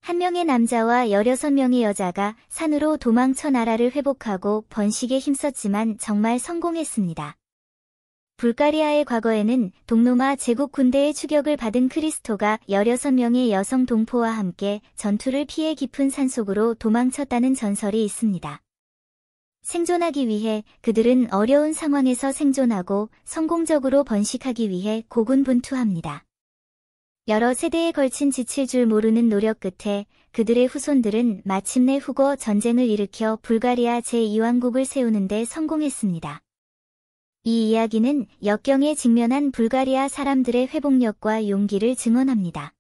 한 명의 남자와 16명의 여자가 산으로 도망쳐 나라를 회복하고 번식에 힘썼지만 정말 성공했습니다. 불가리아의 과거에는 동로마 제국 군대의 추격을 받은 크리스토가 16명의 여성 동포와 함께 전투를 피해 깊은 산속으로 도망쳤다는 전설이 있습니다. 생존하기 위해 그들은 어려운 상황에서 생존하고 성공적으로 번식하기 위해 고군분투합니다. 여러 세대에 걸친 지칠 줄 모르는 노력 끝에 그들의 후손들은 마침내 후거 전쟁을 일으켜 불가리아 제2왕국을 세우는 데 성공했습니다. 이 이야기는 역경에 직면한 불가리아 사람들의 회복력과 용기를 증언합니다.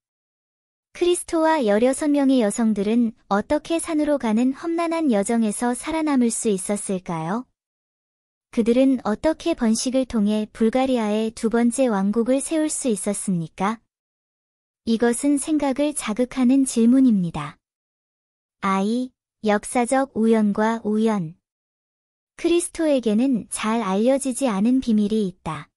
크리스토와 16명의 여성들은 어떻게 산으로 가는 험난한 여정에서 살아남을 수 있었을까요? 그들은 어떻게 번식을 통해 불가리아의 두 번째 왕국을 세울 수 있었습니까? 이것은 생각을 자극하는 질문입니다. 역사적 우연과 우연. 크리스토에게는 잘 알려지지 않은 비밀이 있다.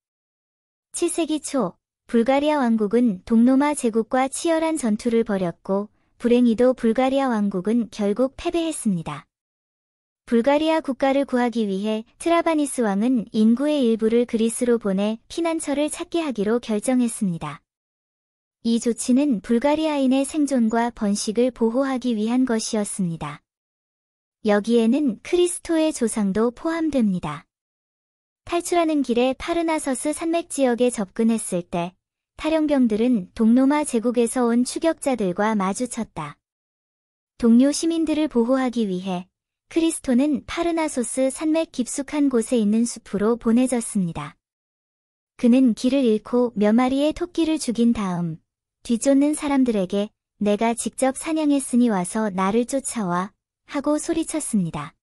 7세기 초, 불가리아 왕국은 동로마 제국과 치열한 전투를 벌였고, 불행히도 불가리아 왕국은 결국 패배했습니다. 불가리아 국가를 구하기 위해 트라바니스 왕은 인구의 일부를 그리스로 보내 피난처를 찾게 하기로 결정했습니다. 이 조치는 불가리아인의 생존과 번식을 보호하기 위한 것이었습니다. 여기에는 크리스토의 조상도 포함됩니다. 탈출하는 길에 파르나서스 산맥 지역에 접근했을 때 탈영병들은 동로마 제국에서 온 추격자들과 마주쳤다. 동료 시민들을 보호하기 위해 크리스토는 파르나소스 산맥 깊숙한 곳에 있는 숲으로 보내졌습니다. 그는 길을 잃고 몇 마리의 토끼를 죽인 다음 뒤쫓는 사람들에게 내가 직접 사냥했으니 와서 나를 쫓아와 하고 소리쳤습니다.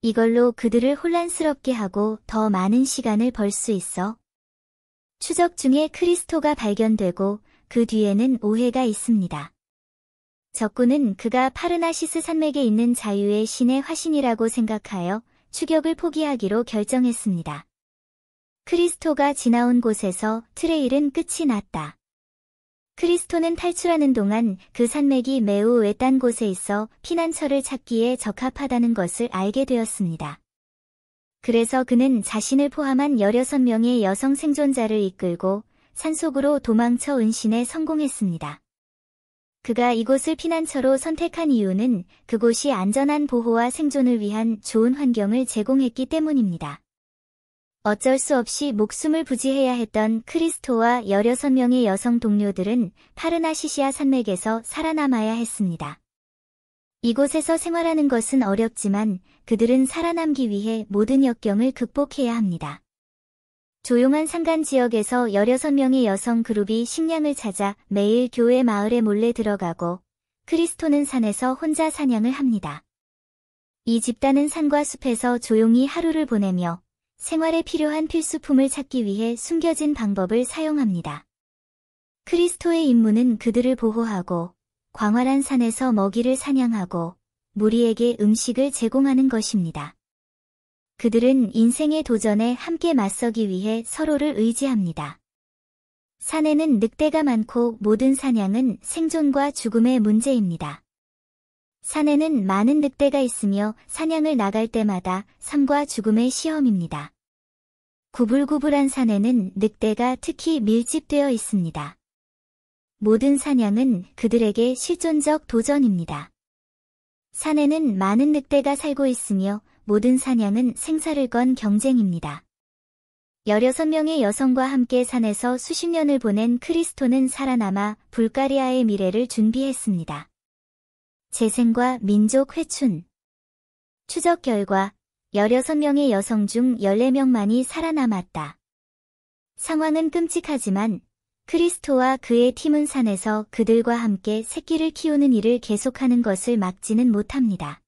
이걸로 그들을 혼란스럽게 하고 더 많은 시간을 벌 수 있어. 추적 중에 크리스토가 발견되고 그 뒤에는 오해가 있습니다. 적군은 그가 파르나시스 산맥에 있는 자유의 신의 화신이라고 생각하여 추격을 포기하기로 결정했습니다. 크리스토가 지나온 곳에서 트레일은 끝이 났다. 크리스토는 탈출하는 동안 그 산맥이 매우 외딴 곳에 있어 피난처를 찾기에 적합하다는 것을 알게 되었습니다. 그래서 그는 자신을 포함한 16명의 여성 생존자를 이끌고 산속으로 도망쳐 은신에 성공했습니다. 그가 이곳을 피난처로 선택한 이유는 그곳이 안전한 보호와 생존을 위한 좋은 환경을 제공했기 때문입니다. 어쩔 수 없이 목숨을 부지해야 했던 크리스토와 16명의 여성 동료들은 파르나시시아 산맥에서 살아남아야 했습니다. 이곳에서 생활하는 것은 어렵지만 그들은 살아남기 위해 모든 역경을 극복해야 합니다. 조용한 산간 지역에서 16명의 여성 그룹이 식량을 찾아 매일 교회 마을에 몰래 들어가고 크리스토는 산에서 혼자 사냥을 합니다. 이 집단은 산과 숲에서 조용히 하루를 보내며 생활에 필요한 필수품을 찾기 위해 숨겨진 방법을 사용합니다. 크리스토의 임무는 그들을 보호하고 광활한 산에서 먹이를 사냥하고 무리에게 음식을 제공하는 것입니다. 그들은 인생의 도전에 함께 맞서기 위해 서로를 의지합니다. 산에는 늑대가 많고 모든 사냥은 생존과 죽음의 문제입니다. 산에는 많은 늑대가 있으며 사냥을 나갈 때마다 삶과 죽음의 시험입니다. 구불구불한 산에는 늑대가 특히 밀집되어 있습니다. 모든 사냥은 그들에게 실존적 도전입니다. 산에는 많은 늑대가 살고 있으며 모든 사냥은 생사를 건 경쟁입니다. 16명의 여성과 함께 산에서 수십 년을 보낸 크리스토는 살아남아 불가리아의 미래를 준비했습니다. 재생과 민족 회춘. 추적 결과 16명의 여성 중 14명만이 살아남았다. 상황은 끔찍하지만 크리스토와 그의 팀은 산에서 그들과 함께 새끼를 키우는 일을 계속하는 것을 막지는 못합니다.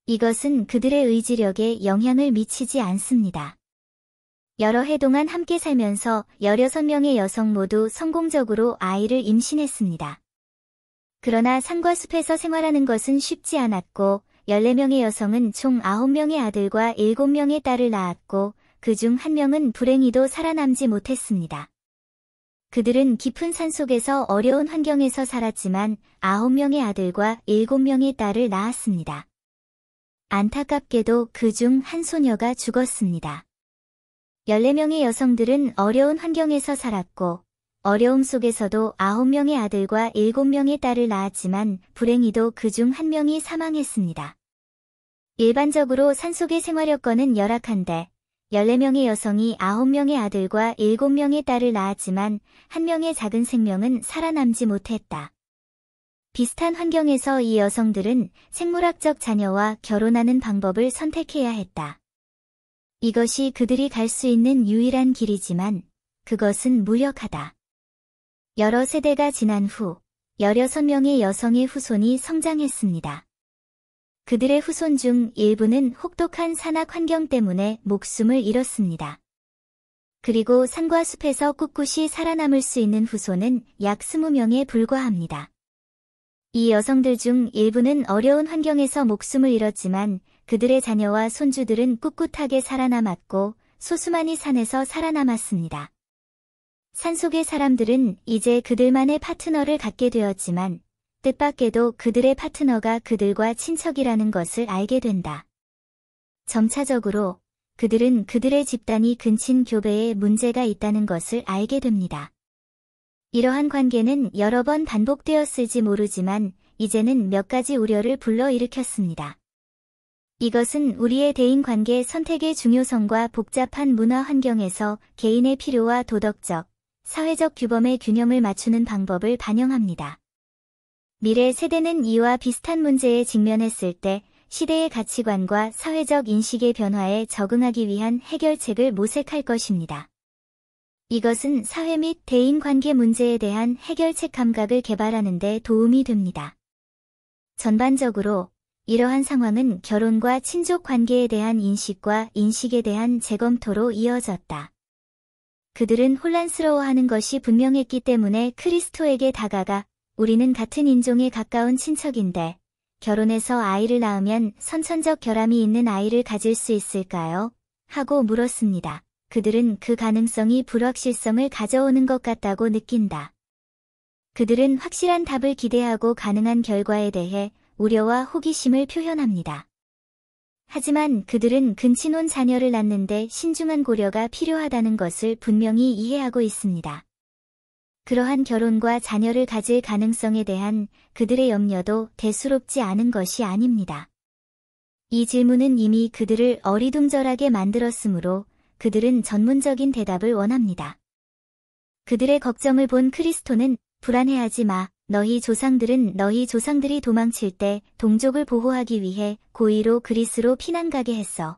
이것은 그들의 의지력에 영향을 미치지 않습니다. 여러 해 동안 함께 살면서 16명의 여성 모두 성공적으로 아이를 임신했습니다. 그러나 산과 숲에서 생활하는 것은 쉽지 않았고 14명의 여성은 총 9명의 아들과 7명의 딸을 낳았고 그중 1명은 불행히도 살아남지 못했습니다. 그들은 깊은 산속에서 어려운 환경에서 살았지만 9명의 아들과 7명의 딸을 낳았습니다. 안타깝게도 그중 한 소녀가 죽었습니다. 14명의 여성들은 어려운 환경에서 살았고 어려움 속에서도 9명의 아들과 7명의 딸을 낳았지만 불행히도 그중 한 명이 사망했습니다. 일반적으로 산속의 생활 여건은 열악한데 14명의 여성이 9명의 아들과 7명의 딸을 낳았지만 한 명의 작은 생명은 살아남지 못했다. 비슷한 환경에서 이 여성들은 생물학적 자녀와 결혼하는 방법을 선택해야 했다. 이것이 그들이 갈 수 있는 유일한 길이지만 그것은 무력하다. 여러 세대가 지난 후 16명의 여성의 후손이 성장했습니다. 그들의 후손 중 일부는 혹독한 산악 환경 때문에 목숨을 잃었습니다. 그리고 산과 숲에서 꿋꿋이 살아남을 수 있는 후손은 약 20명에 불과합니다. 이 여성들 중 일부는 어려운 환경에서 목숨을 잃었지만 그들의 자녀와 손주들은 꿋꿋하게 살아남았고 소수만이 산에서 살아남았습니다. 산속의 사람들은 이제 그들만의 파트너를 갖게 되었지만 뜻밖에도 그들의 파트너가 그들과 친척이라는 것을 알게 된다. 점차적으로 그들은 그들의 집단이 근친 교배에 문제가 있다는 것을 알게 됩니다. 이러한 관계는 여러 번 반복되었을지 모르지만 이제는 몇 가지 우려를 불러일으켰습니다. 이것은 우리의 대인관계 선택의 중요성과 복잡한 문화 환경에서 개인의 필요와 도덕적, 사회적 규범의 균형을 맞추는 방법을 반영합니다. 미래 세대는 이와 비슷한 문제에 직면했을 때 시대의 가치관과 사회적 인식의 변화에 적응하기 위한 해결책을 모색할 것입니다. 이것은 사회 및 대인관계 문제에 대한 해결책 감각을 개발하는 데 도움이 됩니다. 전반적으로 이러한 상황은 결혼과 친족 관계에 대한 인식과 인식에 대한 재검토로 이어졌다. 그들은 혼란스러워하는 것이 분명했기 때문에 크리스토에게 다가가 우리는 같은 인종에 가까운 친척인데 결혼해서 아이를 낳으면 선천적 결함이 있는 아이를 가질 수 있을까요? 하고 물었습니다. 그들은 그 가능성이 불확실성을 가져오는 것 같다고 느낀다. 그들은 확실한 답을 기대하고 가능한 결과에 대해 우려와 호기심을 표현합니다. 하지만 그들은 근친혼 자녀를 낳는데 신중한 고려가 필요하다는 것을 분명히 이해하고 있습니다. 그러한 결혼과 자녀를 가질 가능성에 대한 그들의 염려도 대수롭지 않은 것이 아닙니다. 이 질문은 이미 그들을 어리둥절하게 만들었으므로 그들은 전문적인 대답을 원합니다. 그들의 걱정을 본 크리스토는 불안해하지 마. 너희 조상들이 도망칠 때 동족을 보호하기 위해 고의로 그리스로 피난 가게 했어.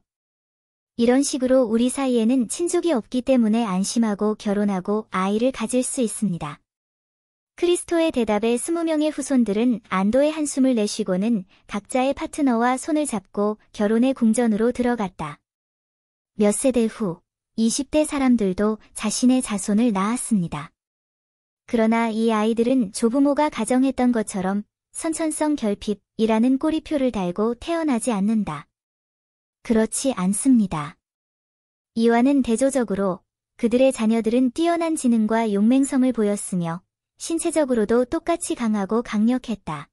이런 식으로 우리 사이에는 친족이 없기 때문에 안심하고 결혼하고 아이를 가질 수 있습니다. 크리스토의 대답에 20명의 후손들은 안도의 한숨을 내쉬고는 각자의 파트너와 손을 잡고 결혼의 궁전으로 들어갔다. 몇 세대 후 20대 사람들도 자신의 자손을 낳았습니다. 그러나 이 아이들은 조부모가 가정했던 것처럼 선천성 결핍이라는 꼬리표를 달고 태어나지 않는다. 그렇지 않습니다. 이와는 대조적으로 그들의 자녀들은 뛰어난 지능과 용맹성을 보였으며 신체적으로도 똑같이 강하고 강력했다.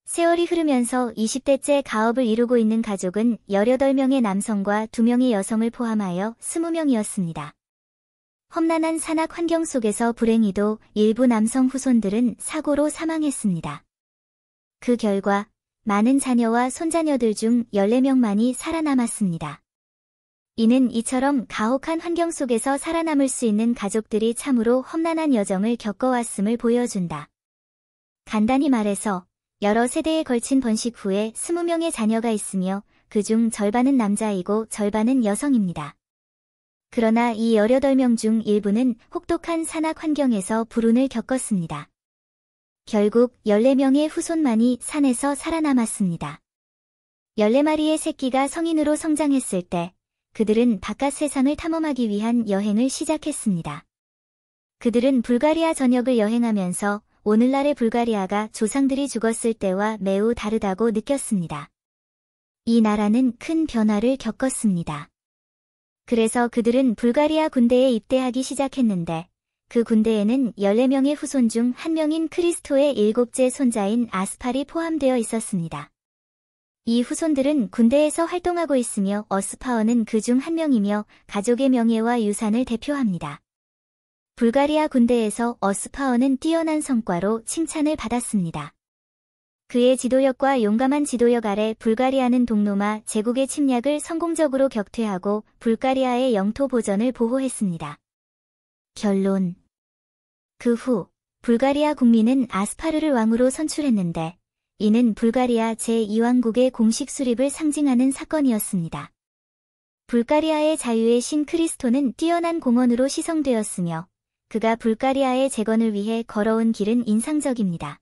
세월이 흐르면서 20대째 가업을 이루고 있는 가족은 18명의 남성과 2명의 여성을 포함하여 20명이었습니다. 험난한 산악 환경 속에서 불행히도 일부 남성 후손들은 사고로 사망했습니다. 그 결과 많은 자녀와 손자녀들 중 14명만이 살아남았습니다. 이는 이처럼 가혹한 환경 속에서 살아남을 수 있는 가족들이 참으로 험난한 여정을 겪어왔음을 보여준다. 간단히 말해서 여러 세대에 걸친 번식 후에 20명의 자녀가 있으며 그중 절반은 남자이고 절반은 여성입니다. 그러나 이 18명 중 일부는 혹독한 산악 환경에서 불운을 겪었습니다. 결국 14명의 후손만이 산에서 살아남았습니다. 14마리의 새끼가 성인으로 성장했을 때 그들은 바깥 세상을 탐험하기 위한 여행을 시작했습니다. 그들은 불가리아 전역을 여행하면서 오늘날의 불가리아가 조상들이 죽었을 때와 매우 다르다고 느꼈습니다. 이 나라는 큰 변화를 겪었습니다. 그래서 그들은 불가리아 군대에 입대하기 시작했는데 그 군대에는 14명의 후손 중 한 명인 크리스토의 7째 손자인 아스팔이 포함되어 있었습니다. 이 후손들은 군대에서 활동하고 있으며 어스파어는 그 중 한 명이며 가족의 명예와 유산을 대표합니다. 불가리아 군대에서 어스파어는 뛰어난 성과로 칭찬을 받았습니다. 그의 지도력과 용감한 지도력 아래 불가리아는 동로마 제국의 침략을 성공적으로 격퇴하고 불가리아의 영토 보전을 보호했습니다. 결론. 그 후 불가리아 국민은 아스파르를 왕으로 선출했는데 이는 불가리아 제2왕국의 공식 수립을 상징하는 사건이었습니다. 불가리아의 자유의 신 크리스토는 뛰어난 공헌으로 시성되었으며 그가 불가리아의 재건을 위해 걸어온 길은 인상적입니다.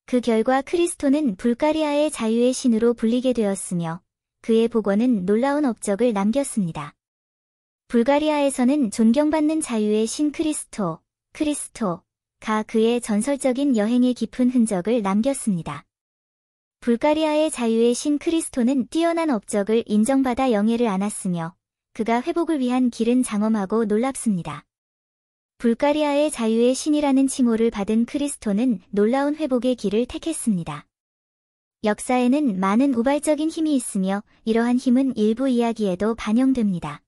그 결과 크리스토는 불가리아의 자유의 신으로 불리게 되었으며 그의 복원은 놀라운 업적을 남겼습니다. 불가리아에서는 존경받는 자유의 신 크리스토가 그의 전설적인 여행의 깊은 흔적을 남겼습니다. 불가리아의 자유의 신 크리스토는 뛰어난 업적을 인정받아 영예를 안았으며 그가 회복을 위한 길은 장엄하고 놀랍습니다. 불가리아의 자유의 신이라는 칭호를 받은 크리스토는 놀라운 회복의 길을 택했습니다. 역사에는 많은 우발적인 힘이 있으며 이러한 힘은 일부 이야기에도 반영됩니다.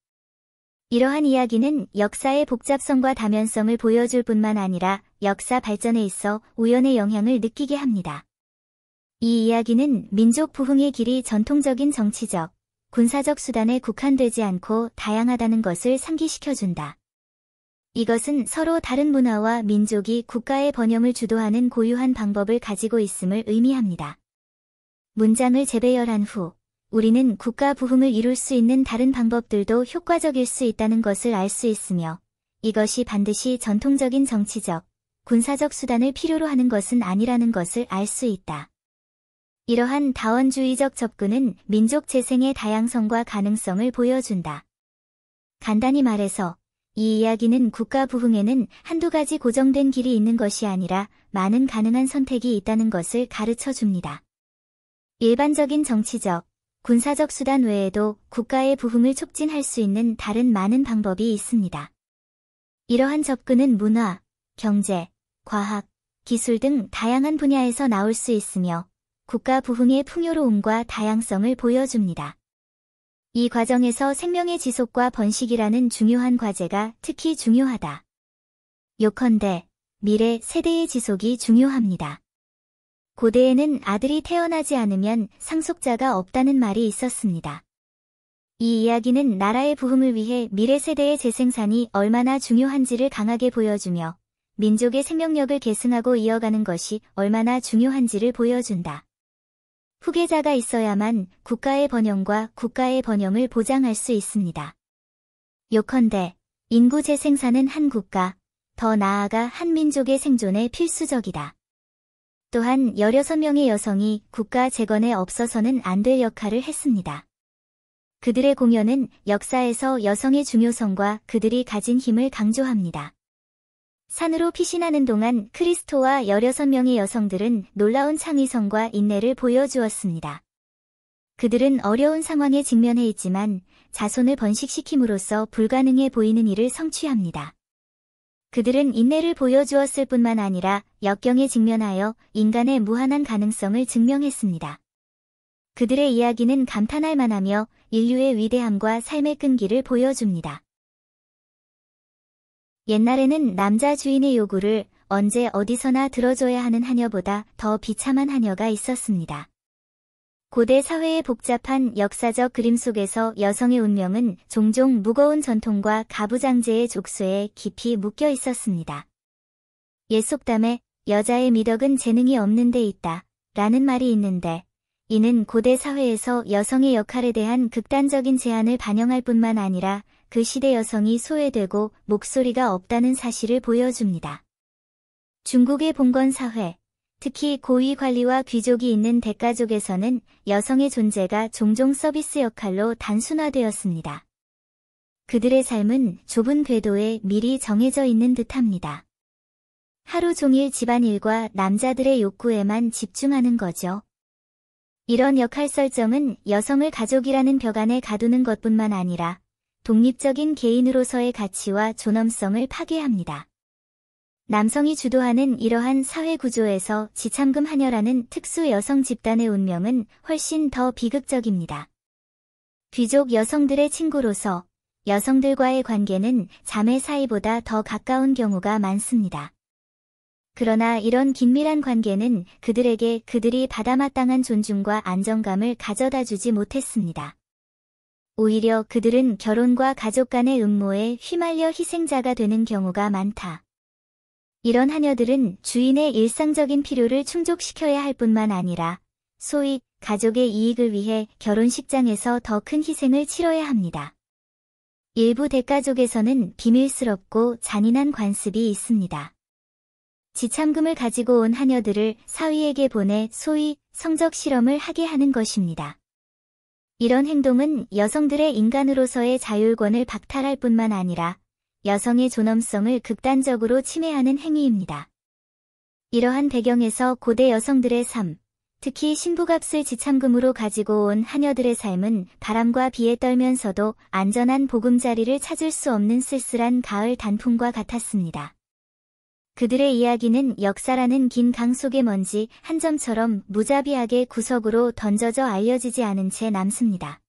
이러한 이야기는 역사의 복잡성과 다면성을 보여줄 뿐만 아니라 역사 발전에 있어 우연의 영향을 느끼게 합니다. 이 이야기는 민족 부흥의 길이 전통적인 정치적, 군사적 수단에 국한되지 않고 다양하다는 것을 상기시켜준다. 이것은 서로 다른 문화와 민족이 국가의 번영을 주도하는 고유한 방법을 가지고 있음을 의미합니다. 문장을 재배열한 후 우리는 국가 부흥을 이룰 수 있는 다른 방법들도 효과적일 수 있다는 것을 알 수 있으며 이것이 반드시 전통적인 정치적, 군사적 수단을 필요로 하는 것은 아니라는 것을 알 수 있다. 이러한 다원주의적 접근은 민족 재생의 다양성과 가능성을 보여준다. 간단히 말해서 이 이야기는 국가 부흥에는 한두 가지 고정된 길이 있는 것이 아니라 많은 가능한 선택이 있다는 것을 가르쳐 줍니다. 일반적인 정치적, 군사적 수단 외에도 국가의 부흥을 촉진할 수 있는 다른 많은 방법이 있습니다. 이러한 접근은 문화, 경제, 과학, 기술 등 다양한 분야에서 나올 수 있으며 국가 부흥의 풍요로움과 다양성을 보여줍니다. 이 과정에서 생명의 지속과 번식이라는 중요한 과제가 특히 중요하다. 요컨대 미래 세대의 지속이 중요합니다. 고대에는 아들이 태어나지 않으면 상속자가 없다는 말이 있었습니다. 이 이야기는 나라의 부흥을 위해 미래 세대의 재생산이 얼마나 중요한지를 강하게 보여주며 민족의 생명력을 계승하고 이어가는 것이 얼마나 중요한지를 보여준다. 후계자가 있어야만 국가의 번영과 국가의 번영을 보장할 수 있습니다. 요컨대 인구 재생산은 한 국가, 더 나아가 한 민족의 생존에 필수적이다. 또한 16명의 여성이 국가 재건에 없어서는 안 될 역할을 했습니다. 그들의 공연은 역사에서 여성의 중요성과 그들이 가진 힘을 강조합니다. 산으로 피신하는 동안 크리스토와 16명의 여성들은 놀라운 창의성과 인내를 보여주었습니다. 그들은 어려운 상황에 직면해 있지만 자손을 번식시킴으로써 불가능해 보이는 일을 성취합니다. 그들은 인내를 보여주었을 뿐만 아니라 역경에 직면하여 인간의 무한한 가능성을 증명했습니다. 그들의 이야기는 감탄할 만하며 인류의 위대함과 삶의 끈기를 보여줍니다. 옛날에는 남자 주인의 요구를 언제 어디서나 들어줘야 하는 하녀보다 더 비참한 하녀가 있었습니다. 고대 사회의 복잡한 역사적 그림 속에서 여성의 운명은 종종 무거운 전통과 가부장제의 족쇄에 깊이 묶여 있었습니다. 옛 속담에 여자의 미덕은 재능이 없는 데 있다 라는 말이 있는데 이는 고대 사회에서 여성의 역할에 대한 극단적인 제한을 반영할 뿐만 아니라 그 시대 여성이 소외되고 목소리가 없다는 사실을 보여줍니다. 중국의 봉건 사회, 특히 고위 관리와 귀족이 있는 대가족에서는 여성의 존재가 종종 서비스 역할로 단순화되었습니다. 그들의 삶은 좁은 궤도에 미리 정해져 있는 듯합니다. 하루 종일 집안일과 남자들의 욕구에만 집중하는 거죠. 이런 역할 설정은 여성을 가족이라는 벽 안에 가두는 것뿐만 아니라 독립적인 개인으로서의 가치와 존엄성을 파괴합니다. 남성이 주도하는 이러한 사회 구조에서 지참금 하녀라는 특수 여성 집단의 운명은 훨씬 더 비극적입니다. 귀족 여성들의 친구로서 여성들과의 관계는 자매 사이보다 더 가까운 경우가 많습니다. 그러나 이런 긴밀한 관계는 그들에게 그들이 받아마땅한 존중과 안정감을 가져다 주지 못했습니다. 오히려 그들은 결혼과 가족 간의 음모에 휘말려 희생자가 되는 경우가 많다. 이런 하녀들은 주인의 일상적인 필요를 충족시켜야 할 뿐만 아니라 소위 가족의 이익을 위해 결혼식장에서 더 큰 희생을 치러야 합니다. 일부 대가족에서는 비밀스럽고 잔인한 관습이 있습니다. 지참금을 가지고 온 하녀들을 사위에게 보내 소위 성적 실험을 하게 하는 것입니다. 이런 행동은 여성들의 인간으로서의 자율권을 박탈할 뿐만 아니라 여성의 존엄성을 극단적으로 침해하는 행위입니다. 이러한 배경에서 고대 여성들의 삶, 특히 신부값을 지참금으로 가지고 온 하녀들의 삶은 바람과 비에 떨면서도 안전한 보금자리를 찾을 수 없는 쓸쓸한 가을 단풍과 같았습니다. 그들의 이야기는 역사라는 긴 강 속의 먼지 한 점처럼 무자비하게 구석으로 던져져 알려지지 않은 채 남습니다.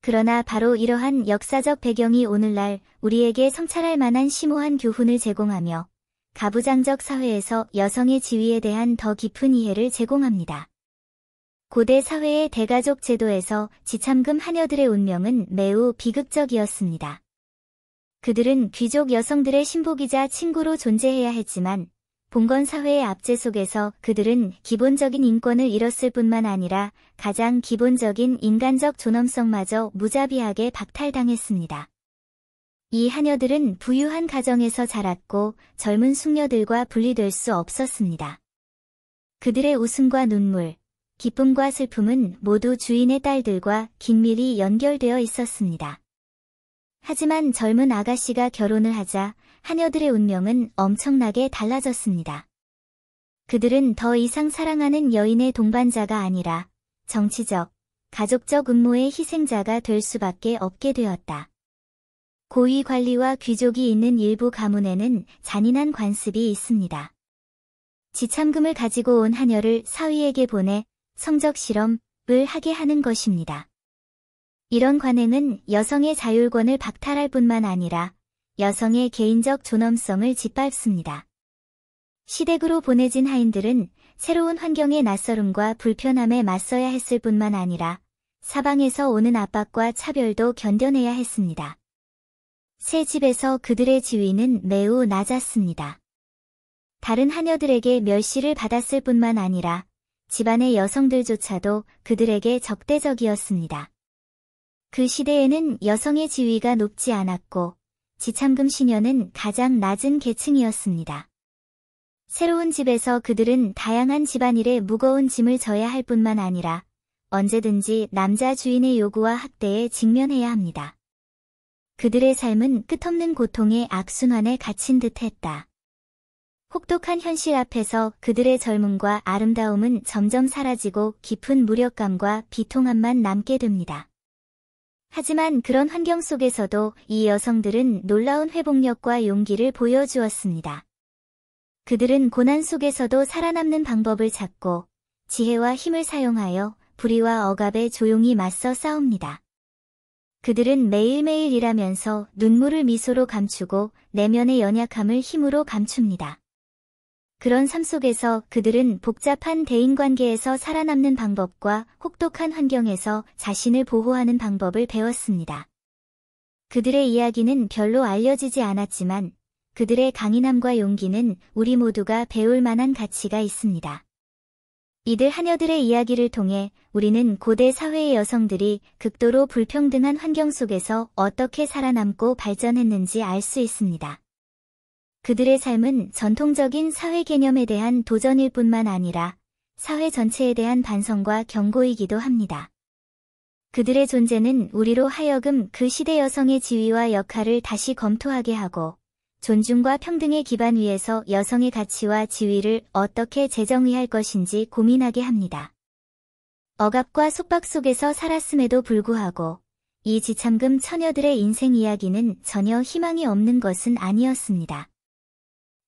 그러나 바로 이러한 역사적 배경이 오늘날 우리에게 성찰할 만한 심오한 교훈을 제공하며 가부장적 사회에서 여성의 지위에 대한 더 깊은 이해를 제공합니다. 고대 사회의 대가족 제도에서 지참금 하녀들의 운명은 매우 비극적이었습니다. 그들은 귀족 여성들의 신복이자 친구로 존재해야 했지만 봉건 사회의 압제 속에서 그들은 기본적인 인권을 잃었을 뿐만 아니라 가장 기본적인 인간적 존엄성마저 무자비하게 박탈당했습니다. 이 하녀들은 부유한 가정에서 자랐고 젊은 숙녀들과 분리될 수 없었습니다. 그들의 웃음과 눈물, 기쁨과 슬픔은 모두 주인의 딸들과 긴밀히 연결되어 있었습니다. 하지만 젊은 아가씨가 결혼을 하자 하녀들의 운명은 엄청나게 달라졌습니다. 그들은 더 이상 사랑하는 여인의 동반자가 아니라 정치적, 가족적 음모의 희생자가 될 수밖에 없게 되었다. 고위 관리와 귀족이 있는 일부 가문에는 잔인한 관습이 있습니다. 지참금을 가지고 온 하녀를 사위에게 보내 성적 실험을 하게 하는 것입니다. 이런 관행은 여성의 자율권을 박탈할 뿐만 아니라 여성의 개인적 존엄성을 짓밟습니다. 시댁으로 보내진 하인들은 새로운 환경의 낯설음과 불편함에 맞서야 했을 뿐만 아니라 사방에서 오는 압박과 차별도 견뎌내야 했습니다. 새 집에서 그들의 지위는 매우 낮았습니다. 다른 하녀들에게 멸시를 받았을 뿐만 아니라 집안의 여성들조차도 그들에게 적대적이었습니다. 그 시대에는 여성의 지위가 높지 않았고 지참금 시녀는 가장 낮은 계층이었습니다. 새로운 집에서 그들은 다양한 집안일에 무거운 짐을 져야 할 뿐만 아니라 언제든지 남자 주인의 요구와 학대에 직면해야 합니다. 그들의 삶은 끝없는 고통의 악순환에 갇힌 듯했다. 혹독한 현실 앞에서 그들의 젊음과 아름다움은 점점 사라지고 깊은 무력감과 비통함만 남게 됩니다. 하지만 그런 환경 속에서도 이 여성들은 놀라운 회복력과 용기를 보여주었습니다. 그들은 고난 속에서도 살아남는 방법을 찾고 지혜와 힘을 사용하여 불의와 억압에 조용히 맞서 싸웁니다. 그들은 매일매일 일하면서 눈물을 미소로 감추고 내면의 연약함을 힘으로 감춥니다. 그런 삶 속에서 그들은 복잡한 대인관계에서 살아남는 방법과 혹독한 환경에서 자신을 보호하는 방법을 배웠습니다. 그들의 이야기는 별로 알려지지 않았지만 그들의 강인함과 용기는 우리 모두가 배울 만한 가치가 있습니다. 이들 하녀들의 이야기를 통해 우리는 고대 사회의 여성들이 극도로 불평등한 환경 속에서 어떻게 살아남고 발전했는지 알 수 있습니다. 그들의 삶은 전통적인 사회 개념에 대한 도전일 뿐만 아니라 사회 전체에 대한 반성과 경고이기도 합니다. 그들의 존재는 우리로 하여금 그 시대 여성의 지위와 역할을 다시 검토하게 하고 존중과 평등의 기반 위에서 여성의 가치와 지위를 어떻게 재정의할 것인지 고민하게 합니다. 억압과 속박 속에서 살았음에도 불구하고 이 지참금 처녀들의 인생 이야기는 전혀 희망이 없는 것은 아니었습니다.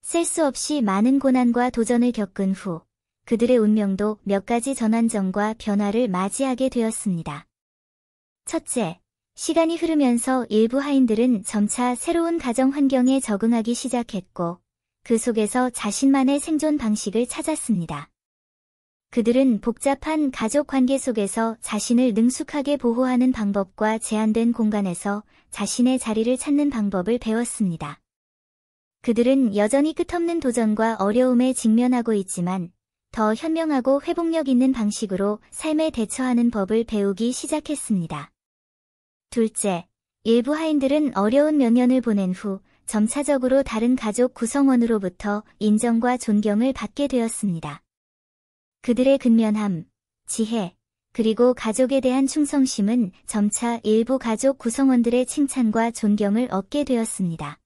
셀 수 없이 많은 고난과 도전을 겪은 후 그들의 운명도 몇 가지 전환점과 변화를 맞이하게 되었습니다. 첫째, 시간이 흐르면서 일부 하인들은 점차 새로운 가정 환경에 적응하기 시작했고 그 속에서 자신만의 생존 방식을 찾았습니다. 그들은 복잡한 가족 관계 속에서 자신을 능숙하게 보호하는 방법과 제한된 공간에서 자신의 자리를 찾는 방법을 배웠습니다. 그들은 여전히 끝없는 도전과 어려움에 직면하고 있지만 더 현명하고 회복력 있는 방식으로 삶에 대처하는 법을 배우기 시작했습니다. 둘째, 일부 하인들은 어려운 몇 년을 보낸 후 점차적으로 다른 가족 구성원으로부터 인정과 존경을 받게 되었습니다. 그들의 근면함, 지혜, 그리고 가족에 대한 충성심은 점차 일부 가족 구성원들의 칭찬과 존경을 얻게 되었습니다.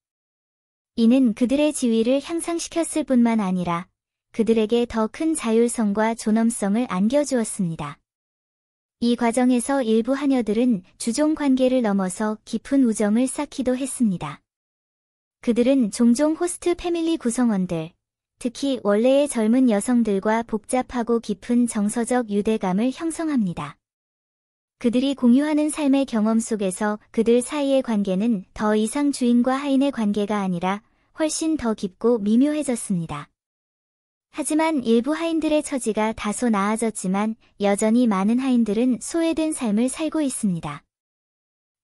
이는 그들의 지위를 향상시켰을 뿐만 아니라 그들에게 더 큰 자율성과 존엄성을 안겨주었습니다. 이 과정에서 일부 하녀들은 주종 관계를 넘어서 깊은 우정을 쌓기도 했습니다. 그들은 종종 호스트 패밀리 구성원들, 특히 원래의 젊은 여성들과 복잡하고 깊은 정서적 유대감을 형성합니다. 그들이 공유하는 삶의 경험 속에서 그들 사이의 관계는 더 이상 주인과 하인의 관계가 아니라 훨씬 더 깊고 미묘해졌습니다. 하지만 일부 하인들의 처지가 다소 나아졌지만 여전히 많은 하인들은 소외된 삶을 살고 있습니다.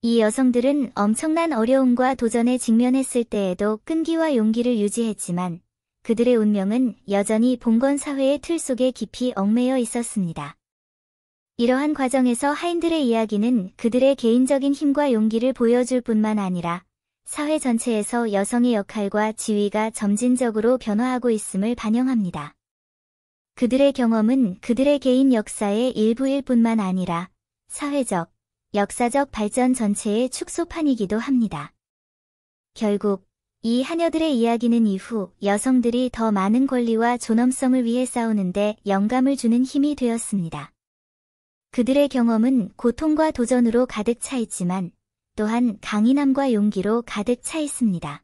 이 여성들은 엄청난 어려움과 도전에 직면했을 때에도 끈기와 용기를 유지했지만 그들의 운명은 여전히 봉건 사회의 틀 속에 깊이 얽매여 있었습니다. 이러한 과정에서 하인들의 이야기는 그들의 개인적인 힘과 용기를 보여줄 뿐만 아니라 사회 전체에서 여성의 역할과 지위가 점진적으로 변화하고 있음을 반영합니다. 그들의 경험은 그들의 개인 역사의 일부일 뿐만 아니라 사회적, 역사적 발전 전체의 축소판이기도 합니다. 결국 이 하녀들의 이야기는 이후 여성들이 더 많은 권리와 존엄성을 위해 싸우는데 영감을 주는 힘이 되었습니다. 그들의 경험은 고통과 도전으로 가득 차 있지만 또한 강인함과 용기로 가득 차 있습니다.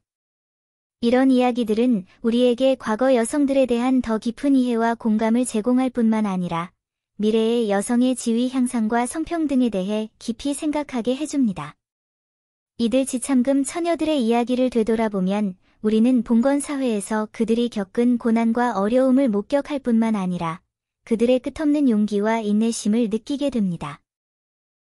이런 이야기들은 우리에게 과거 여성들에 대한 더 깊은 이해와 공감을 제공할 뿐만 아니라 미래의 여성의 지위 향상과 성평등에 대해 깊이 생각하게 해줍니다. 이들 지참금 처녀들의 이야기를 되돌아보면 우리는 봉건 사회에서 그들이 겪은 고난과 어려움을 목격할 뿐만 아니라 그들의 끝없는 용기와 인내심을 느끼게 됩니다.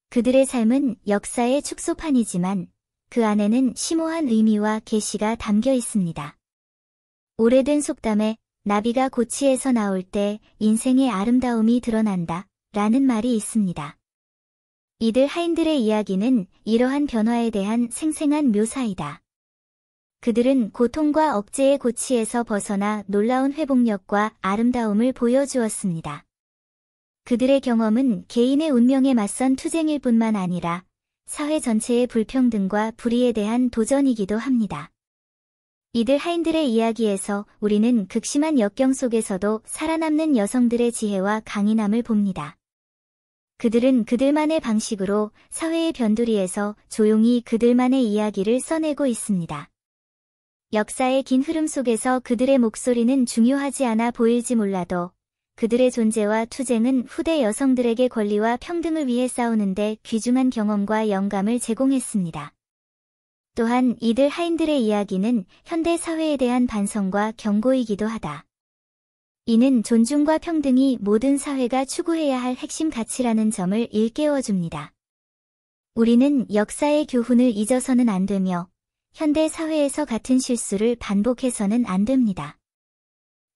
그들의 삶은 역사의 축소판이지만 그 안에는 심오한 의미와 계시가 담겨 있습니다. 오래된 속담에 나비가 고치에서 나올 때 인생의 아름다움이 드러난다 라는 말이 있습니다. 이들 하인들의 이야기는 이러한 변화에 대한 생생한 묘사이다. 그들은 고통과 억제의 고치에서 벗어나 놀라운 회복력과 아름다움을 보여주었습니다. 그들의 경험은 개인의 운명에 맞선 투쟁일 뿐만 아니라 사회 전체의 불평등과 불의에 대한 도전이기도 합니다. 이들 하인들의 이야기에서 우리는 극심한 역경 속에서도 살아남는 여성들의 지혜와 강인함을 봅니다. 그들은 그들만의 방식으로 사회의 변두리에서 조용히 그들만의 이야기를 써내고 있습니다. 역사의 긴 흐름 속에서 그들의 목소리는 중요하지 않아 보일지 몰라도 그들의 존재와 투쟁은 후대 여성들에게 권리와 평등을 위해 싸우는데 귀중한 경험과 영감을 제공했습니다. 또한 이들 하인들의 이야기는 현대 사회에 대한 반성과 경고이기도 하다. 이는 존중과 평등이 모든 사회가 추구해야 할 핵심 가치라는 점을 일깨워줍니다. 우리는 역사의 교훈을 잊어서는 안 되며 현대 사회에서 같은 실수를 반복해서는 안 됩니다.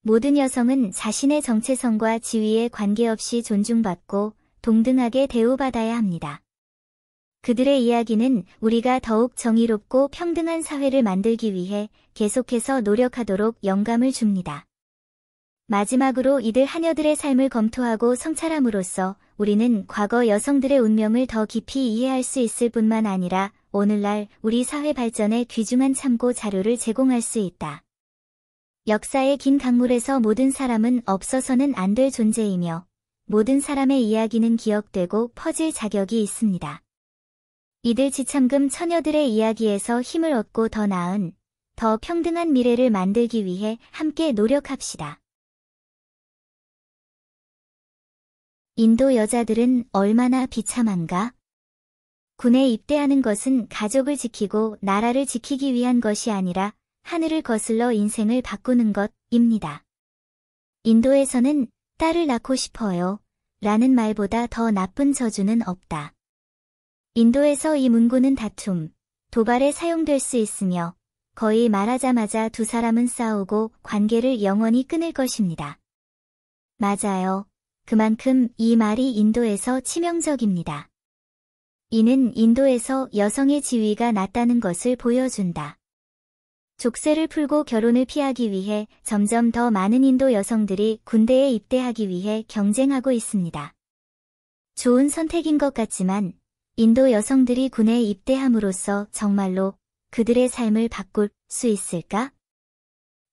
모든 여성은 자신의 정체성과 지위에 관계없이 존중받고 동등하게 대우받아야 합니다. 그들의 이야기는 우리가 더욱 정의롭고 평등한 사회를 만들기 위해 계속해서 노력하도록 영감을 줍니다. 마지막으로 이들 하녀들의 삶을 검토하고 성찰함으로써 우리는 과거 여성들의 운명을 더 깊이 이해할 수 있을 뿐만 아니라 오늘날 우리 사회 발전에 귀중한 참고 자료를 제공할 수 있다. 역사의 긴 강물에서 모든 사람은 없어서는 안 될 존재이며 모든 사람의 이야기는 기억되고 퍼질 자격이 있습니다. 이들 지참금 처녀들의 이야기에서 힘을 얻고 더 나은 더 평등한 미래를 만들기 위해 함께 노력합시다. 인도 여자들은 얼마나 비참한가? 군에 입대하는 것은 가족을 지키고 나라를 지키기 위한 것이 아니라 하늘을 거슬러 인생을 바꾸는 것입니다. 인도에서는 딸을 낳고 싶어요 라는 말보다 더 나쁜 저주는 없다. 인도에서 이 문구는 다툼, 도발에 사용될 수 있으며 거의 말하자마자 두 사람은 싸우고 관계를 영원히 끊을 것입니다. 맞아요. 그만큼 이 말이 인도에서 치명적입니다. 이는 인도에서 여성의 지위가 낮다는 것을 보여준다. 족쇄를 풀고 결혼을 피하기 위해 점점 더 많은 인도 여성들이 군대에 입대하기 위해 경쟁하고 있습니다. 좋은 선택인 것 같지만 인도 여성들이 군에 입대함으로써 정말로 그들의 삶을 바꿀 수 있을까?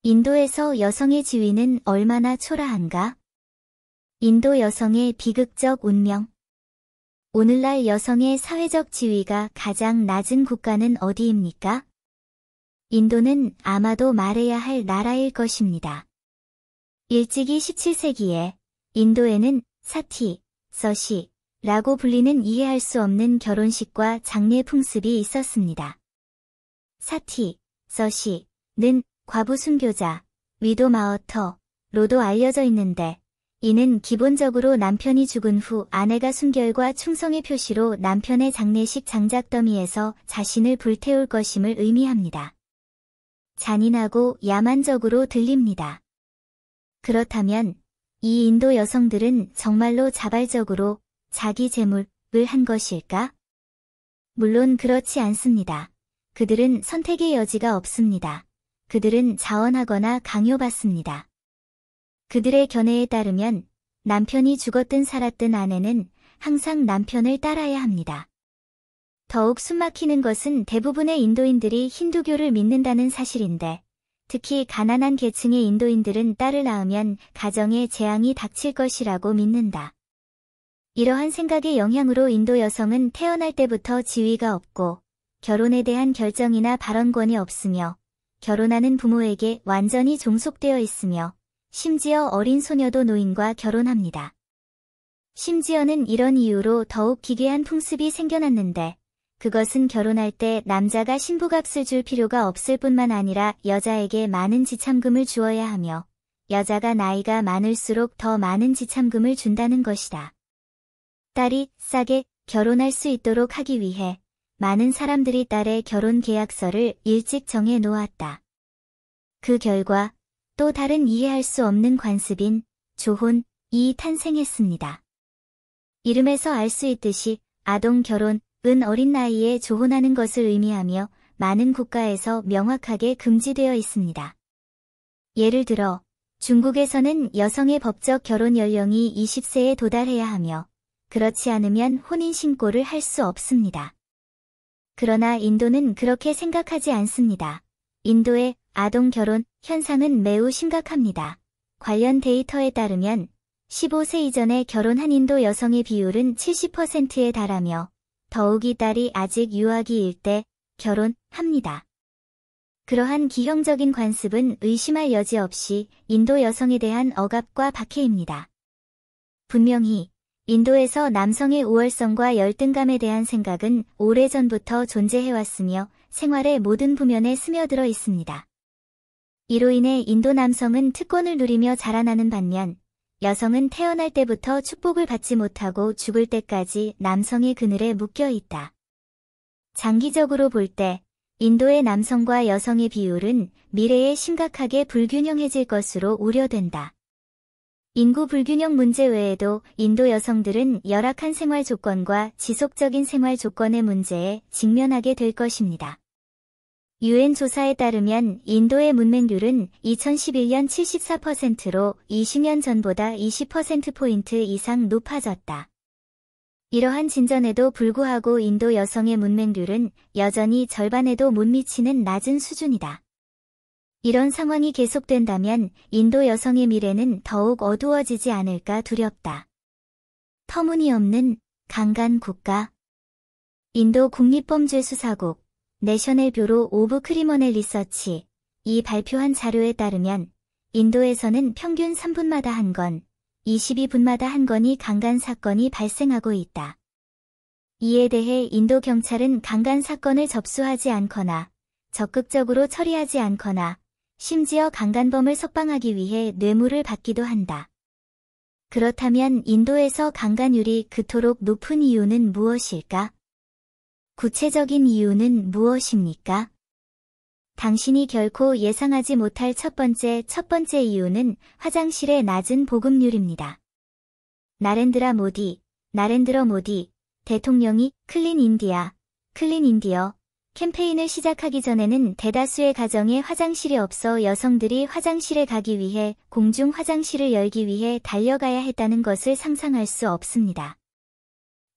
인도에서 여성의 지위는 얼마나 초라한가? 인도 여성의 비극적 운명. 오늘날 여성의 사회적 지위가 가장 낮은 국가는 어디입니까? 인도는 아마도 말해야 할 나라일 것입니다. 일찍이 17세기에 인도에는 사티, 서시라고 불리는 이해할 수 없는 결혼식과 장례 풍습이 있었습니다. 사티, 서시는 과부 순교자, 위도 마어터로도 알려져 있는데 이는 기본적으로 남편이 죽은 후 아내가 순결과 충성의 표시로 남편의 장례식 장작더미에서 자신을 불태울 것임을 의미합니다. 잔인하고 야만적으로 들립니다. 그렇다면 이 인도 여성들은 정말로 자발적으로 자기 제물을 한 것일까? 물론 그렇지 않습니다. 그들은 선택의 여지가 없습니다. 그들은 자원하거나 강요받습니다. 그들의 견해에 따르면 남편이 죽었든 살았든 아내는 항상 남편을 따라야 합니다. 더욱 숨막히는 것은 대부분의 인도인들이 힌두교를 믿는다는 사실인데, 특히 가난한 계층의 인도인들은 딸을 낳으면 가정에 재앙이 닥칠 것이라고 믿는다. 이러한 생각의 영향으로 인도 여성은 태어날 때부터 지위가 없고 결혼에 대한 결정이나 발언권이 없으며 결혼하는 부모에게 완전히 종속되어 있으며 심지어 어린 소녀도 노인과 결혼합니다. 심지어는 이런 이유로 더욱 기괴한 풍습이 생겨났는데 그것은 결혼할 때 남자가 신부값을 줄 필요가 없을 뿐만 아니라 여자에게 많은 지참금을 주어야 하며 여자가 나이가 많을수록 더 많은 지참금을 준다는 것이다. 딸이 싸게 결혼할 수 있도록 하기 위해 많은 사람들이 딸의 결혼 계약서를 일찍 정해 놓았다. 그 결과 또 다른 이해할 수 없는 관습인 조혼이 탄생했습니다. 이름에서 알 수 있듯이 아동 결혼은 어린 나이에 조혼하는 것을 의미하며 많은 국가에서 명확하게 금지되어 있습니다. 예를 들어 중국에서는 여성의 법적 결혼 연령이 20세에 도달해야 하며 그렇지 않으면 혼인신고를 할 수 없습니다. 그러나 인도는 그렇게 생각하지 않습니다. 인도의 아동 결혼 현상은 매우 심각합니다. 관련 데이터에 따르면 15세 이전에 결혼한 인도 여성의 비율은 70%에 달하며 더욱이 딸이 아직 유아기일 때 결혼합니다. 그러한 기형적인 관습은 의심할 여지 없이 인도 여성에 대한 억압과 박해입니다. 분명히 인도에서 남성의 우월성과 열등감에 대한 생각은 오래전부터 존재해왔으며 생활의 모든 부면에 스며들어 있습니다. 이로 인해 인도 남성은 특권을 누리며 자라나는 반면 여성은 태어날 때부터 축복을 받지 못하고 죽을 때까지 남성의 그늘에 묶여 있다. 장기적으로 볼 때 인도의 남성과 여성의 비율은 미래에 심각하게 불균형해질 것으로 우려된다. 인구 불균형 문제 외에도 인도 여성들은 열악한 생활 조건과 지속적인 생활 조건의 문제에 직면하게 될 것입니다. UN 조사에 따르면 인도의 문맹률은 2011년 74%로 20년 전보다 20%포인트 이상 높아졌다. 이러한 진전에도 불구하고 인도 여성의 문맹률은 여전히 절반에도 못 미치는 낮은 수준이다. 이런 상황이 계속된다면 인도 여성의 미래는 더욱 어두워지지 않을까 두렵다. 터무니없는 강간 국가. 인도 국립범죄수사국 내셔널 뷰로 오브 크리미널 리서치는 이 발표한 자료에 따르면 인도에서는 평균 3분마다 한 건, 22분마다 한 건이 강간 사건이 발생하고 있다. 이에 대해 인도 경찰은 강간 사건을 접수하지 않거나 적극적으로 처리하지 않거나 심지어 강간범을 석방하기 위해 뇌물을 받기도 한다. 그렇다면 인도에서 강간율이 그토록 높은 이유는 무엇일까? 구체적인 이유는 무엇입니까? 당신이 결코 예상하지 못할 첫 번째 이유는 화장실의 낮은 보급률입니다. 나렌드러 모디 대통령이 클린 인디어 캠페인을 시작하기 전에는 대다수의 가정에 화장실이 없어 여성들이 화장실에 가기 위해 공중 화장실을 열기 위해 달려가야 했다는 것을 상상할 수 없습니다.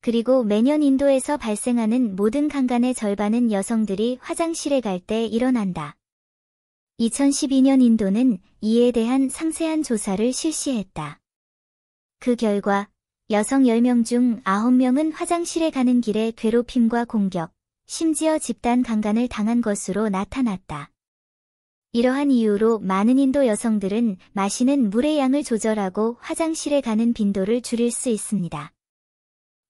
그리고 매년 인도에서 발생하는 모든 강간의 절반은 여성들이 화장실에 갈 때 일어난다. 2012년 인도는 이에 대한 상세한 조사를 실시했다. 그 결과 여성 10명 중 9명은 화장실에 가는 길에 괴롭힘과 공격, 심지어 집단 강간을 당한 것으로 나타났다. 이러한 이유로 많은 인도 여성들은 마시는 물의 양을 조절하고 화장실에 가는 빈도를 줄일 수 있습니다.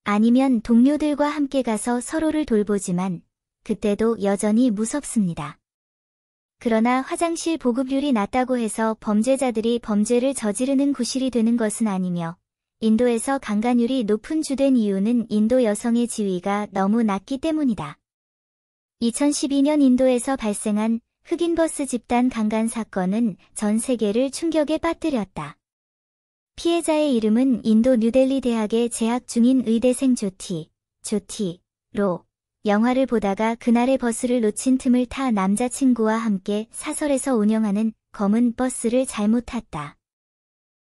아니면 동료들과 함께 가서 서로를 돌보지만 그때도 여전히 무섭습니다. 그러나 화장실 보급률이 낮다고 해서 범죄자들이 범죄를 저지르는 구실이 되는 것은 아니며 인도에서 강간율이 높은 주된 이유는 인도 여성의 지위가 너무 낮기 때문이다. 2012년 인도에서 발생한 흑인버스 집단 강간 사건은 전 세계를 충격에 빠뜨렸다. 피해자의 이름은 인도 뉴델리 대학에 재학 중인 의대생 조티로 영화를 보다가 그날의 버스를 놓친 틈을 타 남자친구와 함께 사설에서 운영하는 검은 버스를 잘못 탔다.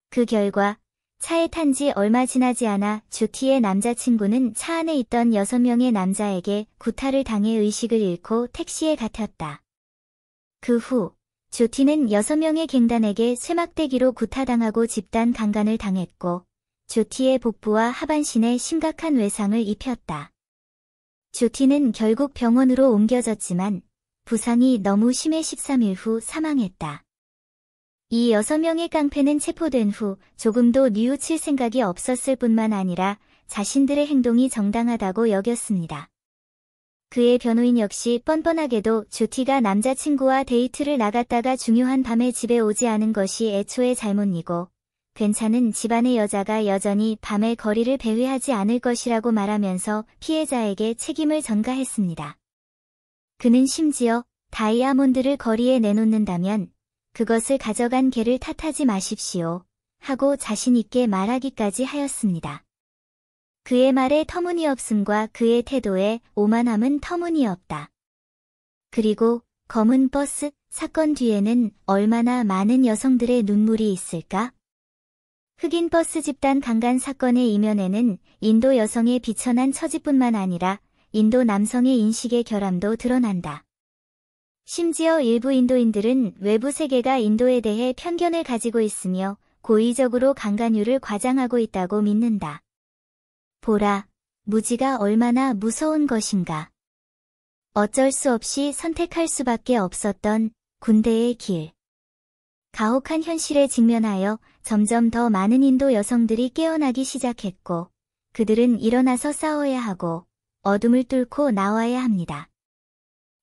그 결과 차에 탄 지 얼마 지나지 않아 조티의 남자친구는 차 안에 있던 6명의 남자에게 구타를 당해 의식을 잃고 택시에 갇혔다. 그 후 조티는 6명의 갱단에게 쇠막대기로 구타당하고 집단 강간을 당했고 조티의 복부와 하반신에 심각한 외상을 입혔다. 조티는 결국 병원으로 옮겨졌지만 부상이 너무 심해 13일 후 사망했다. 이 6명의 깡패는 체포된 후 조금도 뉘우칠 생각이 없었을 뿐만 아니라 자신들의 행동이 정당하다고 여겼습니다. 그의 변호인 역시 뻔뻔하게도 조티가 남자친구와 데이트를 나갔다가 중요한 밤에 집에 오지 않은 것이 애초에 잘못이고 괜찮은 집안의 여자가 여전히 밤에 거리를 배회하지 않을 것이라고 말하면서 피해자에게 책임을 전가했습니다. 그는 심지어 다이아몬드를 거리에 내놓는다면 그것을 가져간 개를 탓하지 마십시오 하고 자신 있게 말하기까지 하였습니다. 그의 말의 터무니없음과 그의 태도의 오만함은 터무니없다. 그리고 검은 버스 사건 뒤에는 얼마나 많은 여성들의 눈물이 있을까? 흑인 버스 집단 강간 사건의 이면에는 인도 여성의 비천한 처지뿐만 아니라 인도 남성의 인식의 결함도 드러난다. 심지어 일부 인도인들은 외부 세계가 인도에 대해 편견을 가지고 있으며 고의적으로 강간율을 과장하고 있다고 믿는다. 보라, 무지가 얼마나 무서운 것인가. 어쩔 수 없이 선택할 수밖에 없었던 군대의 길. 가혹한 현실에 직면하여 점점 더 많은 인도 여성들이 깨어나기 시작했고, 그들은 일어나서 싸워야 하고, 어둠을 뚫고 나와야 합니다.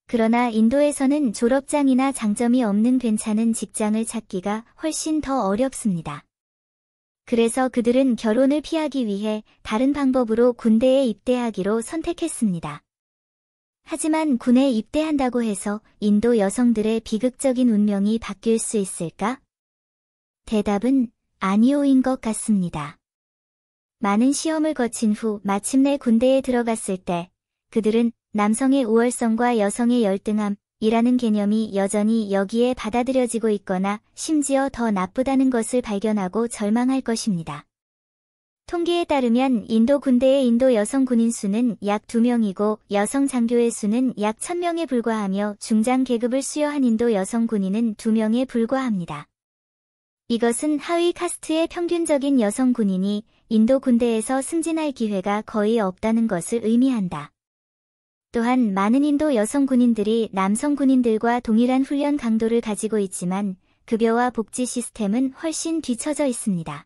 그러나 인도에서는 졸업장이나 장점이 없는 괜찮은 직장을 찾기가 훨씬 더 어렵습니다. 그래서 그들은 결혼을 피하기 위해 다른 방법으로 군대에 입대하기로 선택했습니다. 하지만 군에 입대한다고 해서 인도 여성들의 비극적인 운명이 바뀔 수 있을까? 대답은 아니오인 것 같습니다. 많은 시험을 거친 후 마침내 군대에 들어갔을 때 그들은 남성의 우월성과 여성의 열등함이라는 개념이 여전히 여기에 받아들여지고 있거나 심지어 더 나쁘다는 것을 발견하고 절망할 것입니다. 통계에 따르면 인도 군대의 인도 여성 군인 수는 약 2명이고 여성 장교의 수는 약 1000명에 불과하며 중장 계급을 수여한 인도 여성 군인은 2명에 불과합니다. 이것은 하위 카스트의 평균적인 여성 군인이 인도 군대에서 승진할 기회가 거의 없다는 것을 의미한다. 또한 많은 인도 여성 군인들이 남성 군인들과 동일한 훈련 강도를 가지고 있지만 급여와 복지 시스템은 훨씬 뒤처져 있습니다.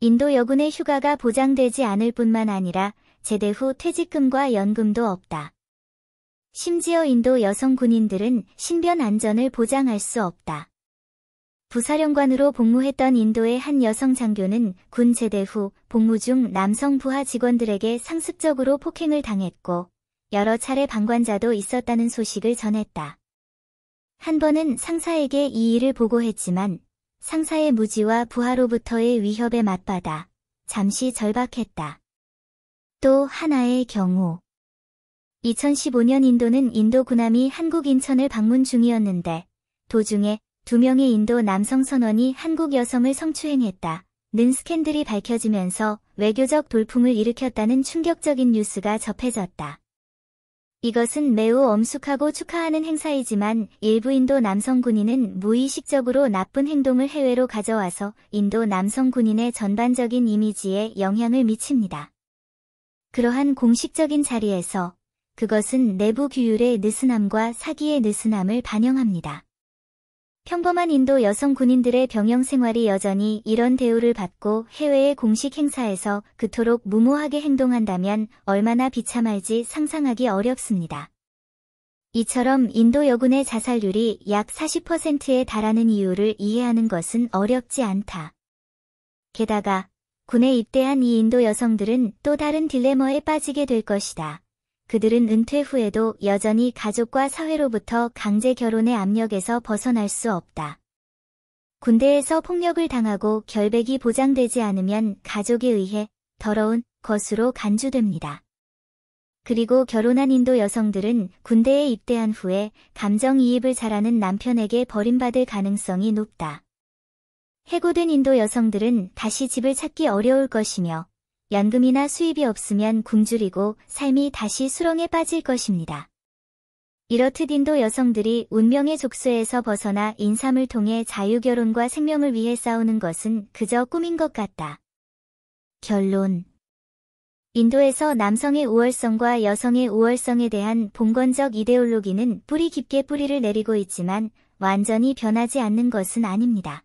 인도 여군의 휴가가 보장되지 않을 뿐만 아니라 제대 후 퇴직금과 연금도 없다. 심지어 인도 여성 군인들은 신변 안전을 보장할 수 없다. 부사령관으로 복무했던 인도의 한 여성 장교는 군 제대 후 복무 중 남성 부하 직원들에게 상습적으로 폭행을 당했고 여러 차례 방관자도 있었다는 소식을 전했다. 한 번은 상사에게 이 일을 보고했지만 상사의 무지와 부하로부터의 위협에 맞받아 잠시 절박했다. 또 하나의 경우. 2015년 인도는 인도 군함이 한국 인천을 방문 중이었는데 도중에 2명의 인도 남성 선원이 한국 여성을 성추행했다는 스캔들이 밝혀지면서 외교적 돌풍을 일으켰다는 충격적인 뉴스가 접해졌다. 이것은 매우 엄숙하고 축하하는 행사이지만 일부 인도 남성 군인은 무의식적으로 나쁜 행동을 해외로 가져와서 인도 남성 군인의 전반적인 이미지에 영향을 미칩니다. 그러한 공식적인 자리에서 그것은 내부 규율의 느슨함과 사기의 느슨함을 반영합니다. 평범한 인도 여성 군인들의 병영 생활이 여전히 이런 대우를 받고 해외의 공식 행사에서 그토록 무모하게 행동한다면 얼마나 비참할지 상상하기 어렵습니다. 이처럼 인도 여군의 자살률이 약 40%에 달하는 이유를 이해하는 것은 어렵지 않다. 게다가 군에 입대한 이 인도 여성들은 또 다른 딜레마에 빠지게 될 것이다. 그들은 은퇴 후에도 여전히 가족과 사회로부터 강제 결혼의 압력에서 벗어날 수 없다. 군대에서 폭력을 당하고 결백이 보장되지 않으면 가족에 의해 더러운 것으로 간주됩니다. 그리고 결혼한 인도 여성들은 군대에 입대한 후에 감정이입을 잘하는 남편에게 버림받을 가능성이 높다. 해고된 인도 여성들은 다시 집을 찾기 어려울 것이며 연금이나 수입이 없으면 굶주리고 삶이 다시 수렁에 빠질 것입니다. 이렇듯 인도 여성들이 운명의 족쇄에서 벗어나 인삼을 통해 자유결혼과 생명을 위해 싸우는 것은 그저 꿈인 것 같다. 결론. 인도에서 남성의 우월성과 여성의 우월성에 대한 봉건적 이데올로기는 뿌리 깊게 뿌리를 내리고 있지만 완전히 변하지 않는 것은 아닙니다.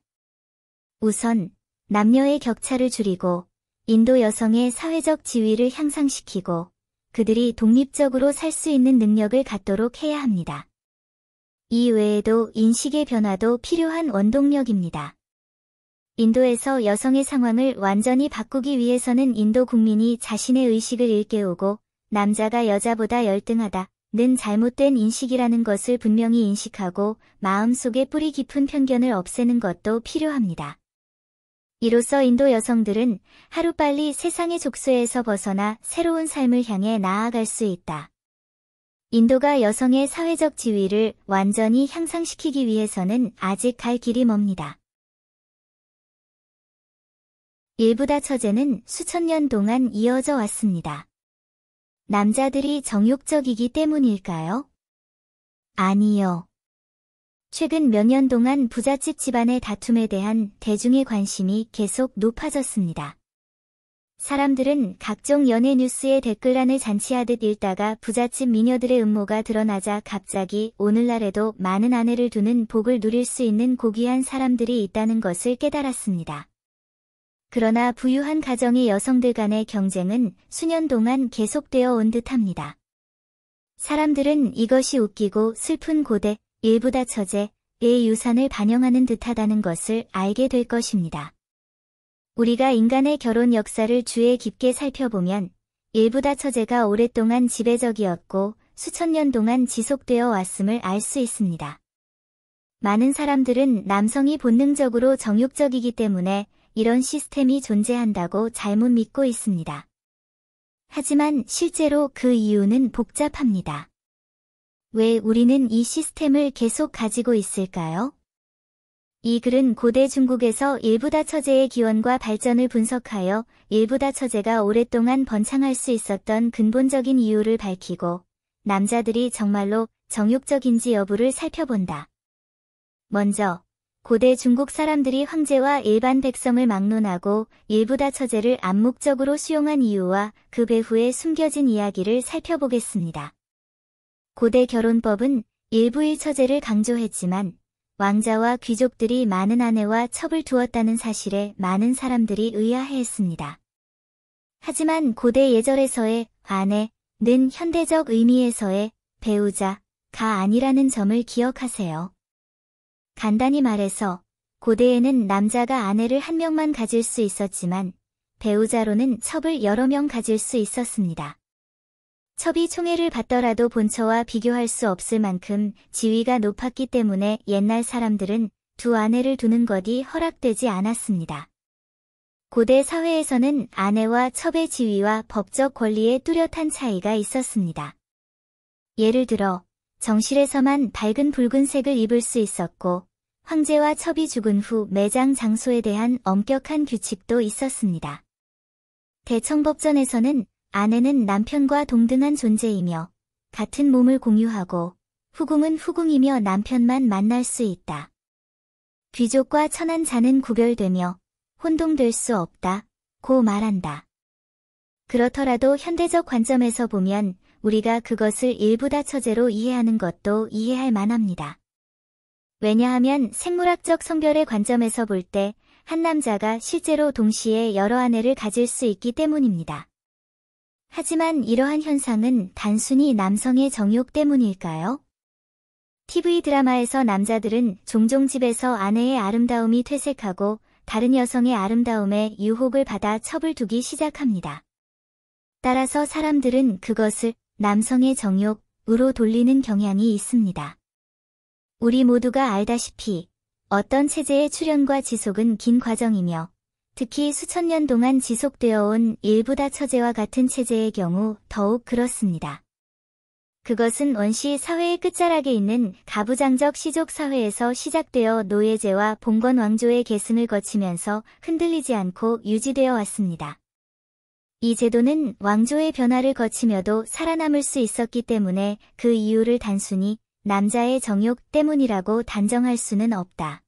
우선 남녀의 격차를 줄이고 인도 여성의 사회적 지위를 향상시키고 그들이 독립적으로 살 수 있는 능력을 갖도록 해야 합니다. 이 외에도 인식의 변화도 필요한 원동력입니다. 인도에서 여성의 상황을 완전히 바꾸기 위해서는 인도 국민이 자신의 의식을 일깨우고 남자가 여자보다 열등하다는 잘못된 인식이라는 것을 분명히 인식하고 마음속에 뿌리 깊은 편견을 없애는 것도 필요합니다. 이로써 인도 여성들은 하루빨리 세상의 족쇄에서 벗어나 새로운 삶을 향해 나아갈 수 있다. 인도가 여성의 사회적 지위를 완전히 향상시키기 위해서는 아직 갈 길이 멉니다. 일부다 처제는 수천 년 동안 이어져 왔습니다. 남자들이 정욕적이기 때문일까요? 아니요. 최근 몇 년 동안 부잣집 집안의 다툼에 대한 대중의 관심이 계속 높아졌습니다. 사람들은 각종 연예 뉴스에 댓글란을 잔치하듯 읽다가 부잣집 미녀들의 음모가 드러나자 갑자기 오늘날에도 많은 아내를 두는 복을 누릴 수 있는 고귀한 사람들이 있다는 것을 깨달았습니다. 그러나 부유한 가정의 여성들 간의 경쟁은 수년 동안 계속되어 온 듯합니다. 사람들은 이것이 웃기고 슬픈 고대, 일부다 처제의 유산을 반영하는 듯하다는 것을 알게 될 것입니다. 우리가 인간의 결혼 역사를 주의 깊게 살펴보면 일부다 처제가 오랫동안 지배적이었고 수천 년 동안 지속되어 왔음을 알 수 있습니다. 많은 사람들은 남성이 본능적으로 정욕적이기 때문에 이런 시스템이 존재한다고 잘못 믿고 있습니다. 하지만 실제로 그 이유는 복잡합니다. 왜 우리는 이 시스템을 계속 가지고 있을까요? 이 글은 고대 중국에서 일부다 처제의 기원과 발전을 분석하여 일부다 처제가 오랫동안 번창할 수 있었던 근본적인 이유를 밝히고 남자들이 정말로 정욕적인지 여부를 살펴본다. 먼저 고대 중국 사람들이 황제와 일반 백성을 막론하고 일부다 처제를 암묵적으로 수용한 이유와 그 배후에 숨겨진 이야기를 살펴보겠습니다. 고대 결혼법은 일부의 처제를 강조했지만 왕자와 귀족들이 많은 아내와 첩을 두었다는 사실에 많은 사람들이 의아해했습니다. 하지만 고대 예절에서의 아내는 현대적 의미에서의 배우자가 아니라는 점을 기억하세요. 간단히 말해서 고대에는 남자가 아내를 한 명만 가질 수 있었지만 배우자로는 첩을 여러 명 가질 수 있었습니다. 첩이 총애를 받더라도 본처와 비교할 수 없을 만큼 지위가 높았기 때문에 옛날 사람들은 두 아내를 두는 것이 허락되지 않았습니다. 고대 사회에서는 아내와 첩의 지위와 법적 권리에 뚜렷한 차이가 있었습니다. 예를 들어 정실에서만 밝은 붉은색을 입을 수 있었고 황제와 첩이 죽은 후 매장 장소에 대한 엄격한 규칙도 있었습니다. 대청법전에서는 아내는 남편과 동등한 존재이며 같은 몸을 공유하고 후궁은 후궁이며 남편만 만날 수 있다. 귀족과 천한 자는 구별되며 혼동될 수 없다고 말한다. 그렇더라도 현대적 관점에서 보면 우리가 그것을 일부다처제로 이해하는 것도 이해할 만합니다. 왜냐하면 생물학적 성별의 관점에서 볼 때 한 남자가 실제로 동시에 여러 아내를 가질 수 있기 때문입니다. 하지만 이러한 현상은 단순히 남성의 정욕 때문일까요? TV 드라마에서 남자들은 종종 집에서 아내의 아름다움이 퇴색하고 다른 여성의 아름다움에 유혹을 받아 첩을 두기 시작합니다. 따라서 사람들은 그것을 남성의 정욕으로 돌리는 경향이 있습니다. 우리 모두가 알다시피 어떤 체제의 출현과 지속은 긴 과정이며 특히 수천 년 동안 지속되어 온 일부다처제와 같은 체제의 경우 더욱 그렇습니다. 그것은 원시 사회의 끝자락에 있는 가부장적 시족 사회에서 시작되어 노예제와 봉건 왕조의 계승을 거치면서 흔들리지 않고 유지되어 왔습니다. 이 제도는 왕조의 변화를 거치며도 살아남을 수 있었기 때문에 그 이유를 단순히 남자의 정욕 때문이라고 단정할 수는 없다.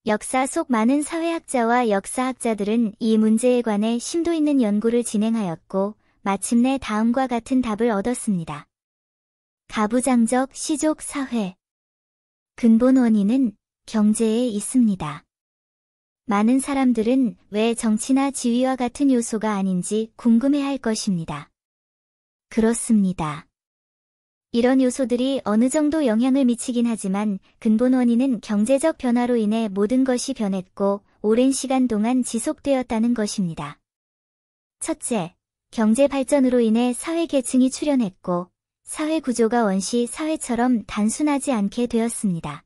역사 속 많은 사회학자와 역사학자들은 이 문제에 관해 심도 있는 연구를 진행하였고 마침내 다음과 같은 답을 얻었습니다. 가부장적 시족 사회. 근본 원인은 경제에 있습니다. 많은 사람들은 왜 정치나 지위와 같은 요소가 아닌지 궁금해할 것입니다. 그렇습니다. 이런 요소들이 어느 정도 영향을 미치긴 하지만 근본 원인은 경제적 변화로 인해 모든 것이 변했고 오랜 시간 동안 지속되었다는 것입니다. 첫째, 경제 발전으로 인해 사회 계층이 출현했고 사회 구조가 원시 사회처럼 단순하지 않게 되었습니다.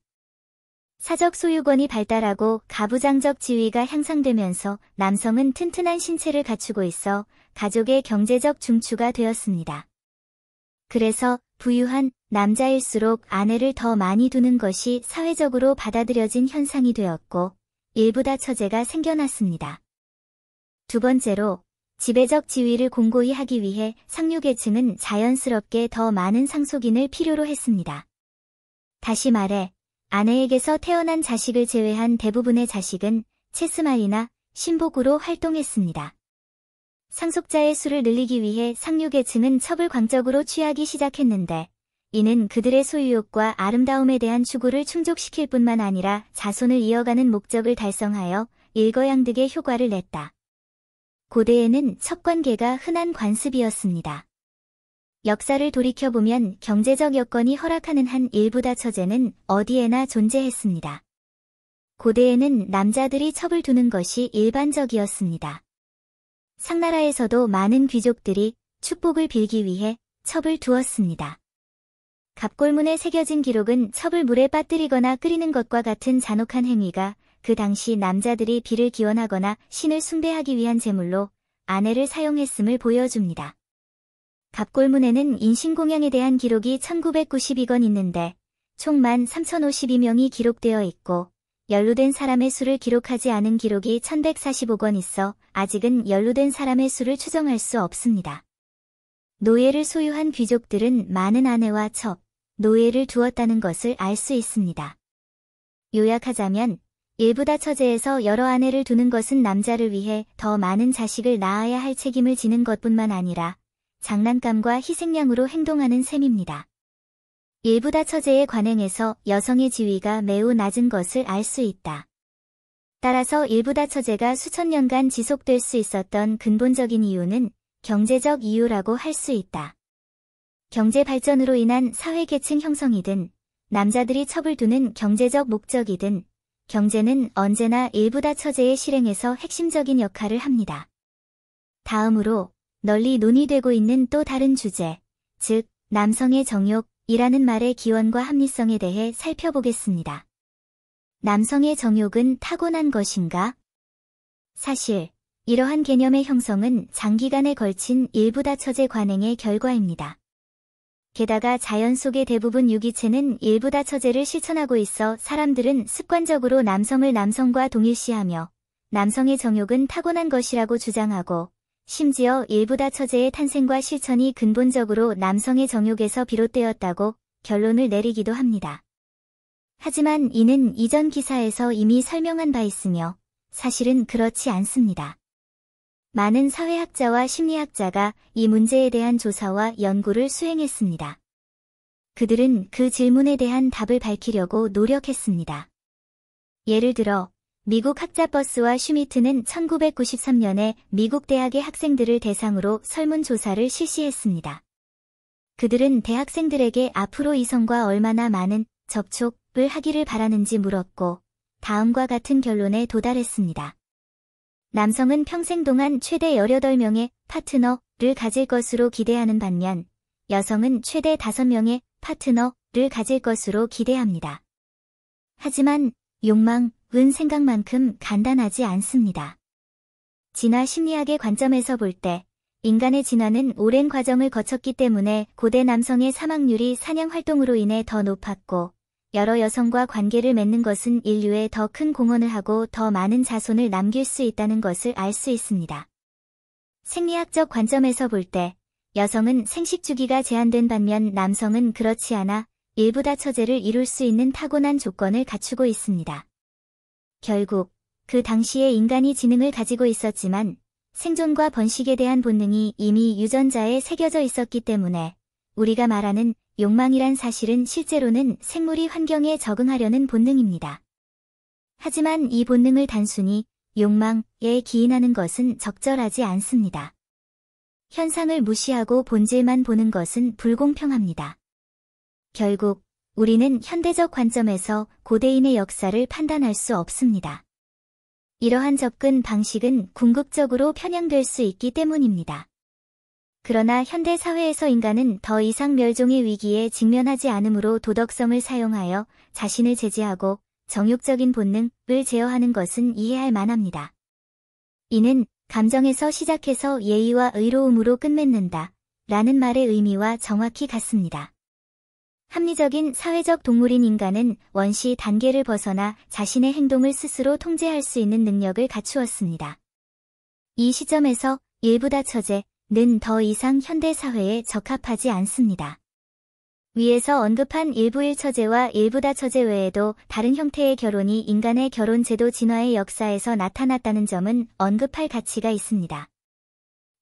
사적 소유권이 발달하고 가부장적 지위가 향상되면서 남성은 튼튼한 신체를 갖추고 있어 가족의 경제적 중추가 되었습니다. 그래서 부유한 남자일수록 아내를 더 많이 두는 것이 사회적으로 받아들여진 현상이 되었고 일부다처제가 생겨났습니다. 두 번째로 지배적 지위를 공고히 하기 위해 상류계층은 자연스럽게 더 많은 상속인을 필요로 했습니다. 다시 말해 아내에게서 태어난 자식을 제외한 대부분의 자식은 체스말이나 신복으로 활동했습니다. 상속자의 수를 늘리기 위해 상류계층은 첩을 광적으로 취하기 시작했는데 이는 그들의 소유욕과 아름다움에 대한 추구를 충족시킬 뿐만 아니라 자손을 이어가는 목적을 달성하여 일거양득의 효과를 냈다. 고대에는 첩관계가 흔한 관습이었습니다. 역사를 돌이켜보면 경제적 여건이 허락하는 한 일부다처제는 어디에나 존재했습니다. 고대에는 남자들이 첩을 두는 것이 일반적이었습니다. 상나라에서도 많은 귀족들이 축복을 빌기 위해 첩을 두었습니다. 갑골문에 새겨진 기록은 첩을 물에 빠뜨리거나 끓이는 것과 같은 잔혹한 행위가 그 당시 남자들이 비를 기원하거나 신을 숭배하기 위한 제물로 아내를 사용했음을 보여줍니다. 갑골문에는 인신공양에 대한 기록이 1992건 있는데 총 13,052명이 기록되어 있고 연루된 사람의 수를 기록하지 않은 기록이 1145건 있어 아직은 연루된 사람의 수를 추정할 수 없습니다. 노예를 소유한 귀족들은 많은 아내와 첩, 노예를 두었다는 것을 알 수 있습니다. 요약하자면 일부다처제에서 여러 아내를 두는 것은 남자를 위해 더 많은 자식을 낳아야 할 책임을 지는 것뿐만 아니라 장난감과 희생양으로 행동하는 셈입니다. 일부 다처제의 관행에서 여성의 지위가 매우 낮은 것을 알 수 있다. 따라서 일부 다처제가 수천 년간 지속될 수 있었던 근본적인 이유는 경제적 이유라고 할 수 있다. 경제 발전으로 인한 사회계층 형성이든 남자들이 첩을 두는 경제적 목적이든 경제는 언제나 일부 다처제의 실행에서 핵심적인 역할을 합니다. 다음으로 널리 논의되고 있는 또 다른 주제, 즉 남성의 정욕이라는 말의 기원과 합리성에 대해 살펴보겠습니다. 남성의 정욕은 타고난 것인가? 사실 이러한 개념의 형성은 장기간에 걸친 일부 다처제 관행의 결과입니다. 게다가 자연 속의 대부분 유기체는 일부 다처제를 실천하고 있어 사람들은 습관적으로 남성을 남성과 동일시하며 남성의 정욕은 타고난 것이라고 주장하고 심지어 일부 다처제의 탄생과 실천이 근본적으로 남성의 정욕에서 비롯되었다고 결론을 내리기도 합니다. 하지만 이는 이전 기사에서 이미 설명한 바 있으며 사실은 그렇지 않습니다. 많은 사회학자와 심리학자가 이 문제에 대한 조사와 연구를 수행했습니다. 그들은 그 질문에 대한 답을 밝히려고 노력했습니다. 예를 들어 미국 학자 버스와 슈미트는 1993년에 미국 대학의 학생들을 대상으로 설문조사를 실시했습니다. 그들은 대학생들에게 앞으로 이성과 얼마나 많은 접촉을 하기를 바라는지 물었고 다음과 같은 결론에 도달했습니다. 남성은 평생 동안 최대 18명의 파트너를 가질 것으로 기대하는 반면 여성은 최대 5명의 파트너를 가질 것으로 기대합니다. 하지만 욕망은 생각만큼 간단하지 않습니다. 진화 심리학의 관점에서 볼 때 인간의 진화는 오랜 과정을 거쳤기 때문에 고대 남성의 사망률이 사냥 활동으로 인해 더 높았고 여러 여성과 관계를 맺는 것은 인류에 더 큰 공헌을 하고 더 많은 자손을 남길 수 있다는 것을 알 수 있습니다. 생리학적 관점에서 볼 때 여성은 생식 주기가 제한된 반면 남성은 그렇지 않아 일부 다처제를 이룰 수 있는 타고난 조건을 갖추고 있습니다. 결국 그 당시에 인간이 지능을 가지고 있었지만 생존과 번식에 대한 본능이 이미 유전자에 새겨져 있었기 때문에 우리가 말하는 욕망이란 사실은 실제로는 생물이 환경에 적응하려는 본능입니다. 하지만 이 본능을 단순히 욕망에 기인하는 것은 적절하지 않습니다. 현상을 무시하고 본질만 보는 것은 불공평합니다. 결국 우리는 현대적 관점에서 고대인의 역사를 판단할 수 없습니다. 이러한 접근 방식은 궁극적으로 편향될 수 있기 때문입니다. 그러나 현대 사회에서 인간은 더 이상 멸종의 위기에 직면하지 않으므로 도덕성을 사용하여 자신을 제지하고 정욕적인 본능을 제어하는 것은 이해할 만합니다. 이는 감정에서 시작해서 예의와 의로움으로 끝맺는다 라는 말의 의미와 정확히 같습니다. 합리적인 사회적 동물인 인간은 원시 단계를 벗어나 자신의 행동을 스스로 통제할 수 있는 능력을 갖추었습니다. 이 시점에서 일부 다처제는 더 이상 현대 사회에 적합하지 않습니다. 위에서 언급한 일부 일처제와 일부 다처제 외에도 다른 형태의 결혼이 인간의 결혼 제도 진화의 역사에서 나타났다는 점은 언급할 가치가 있습니다.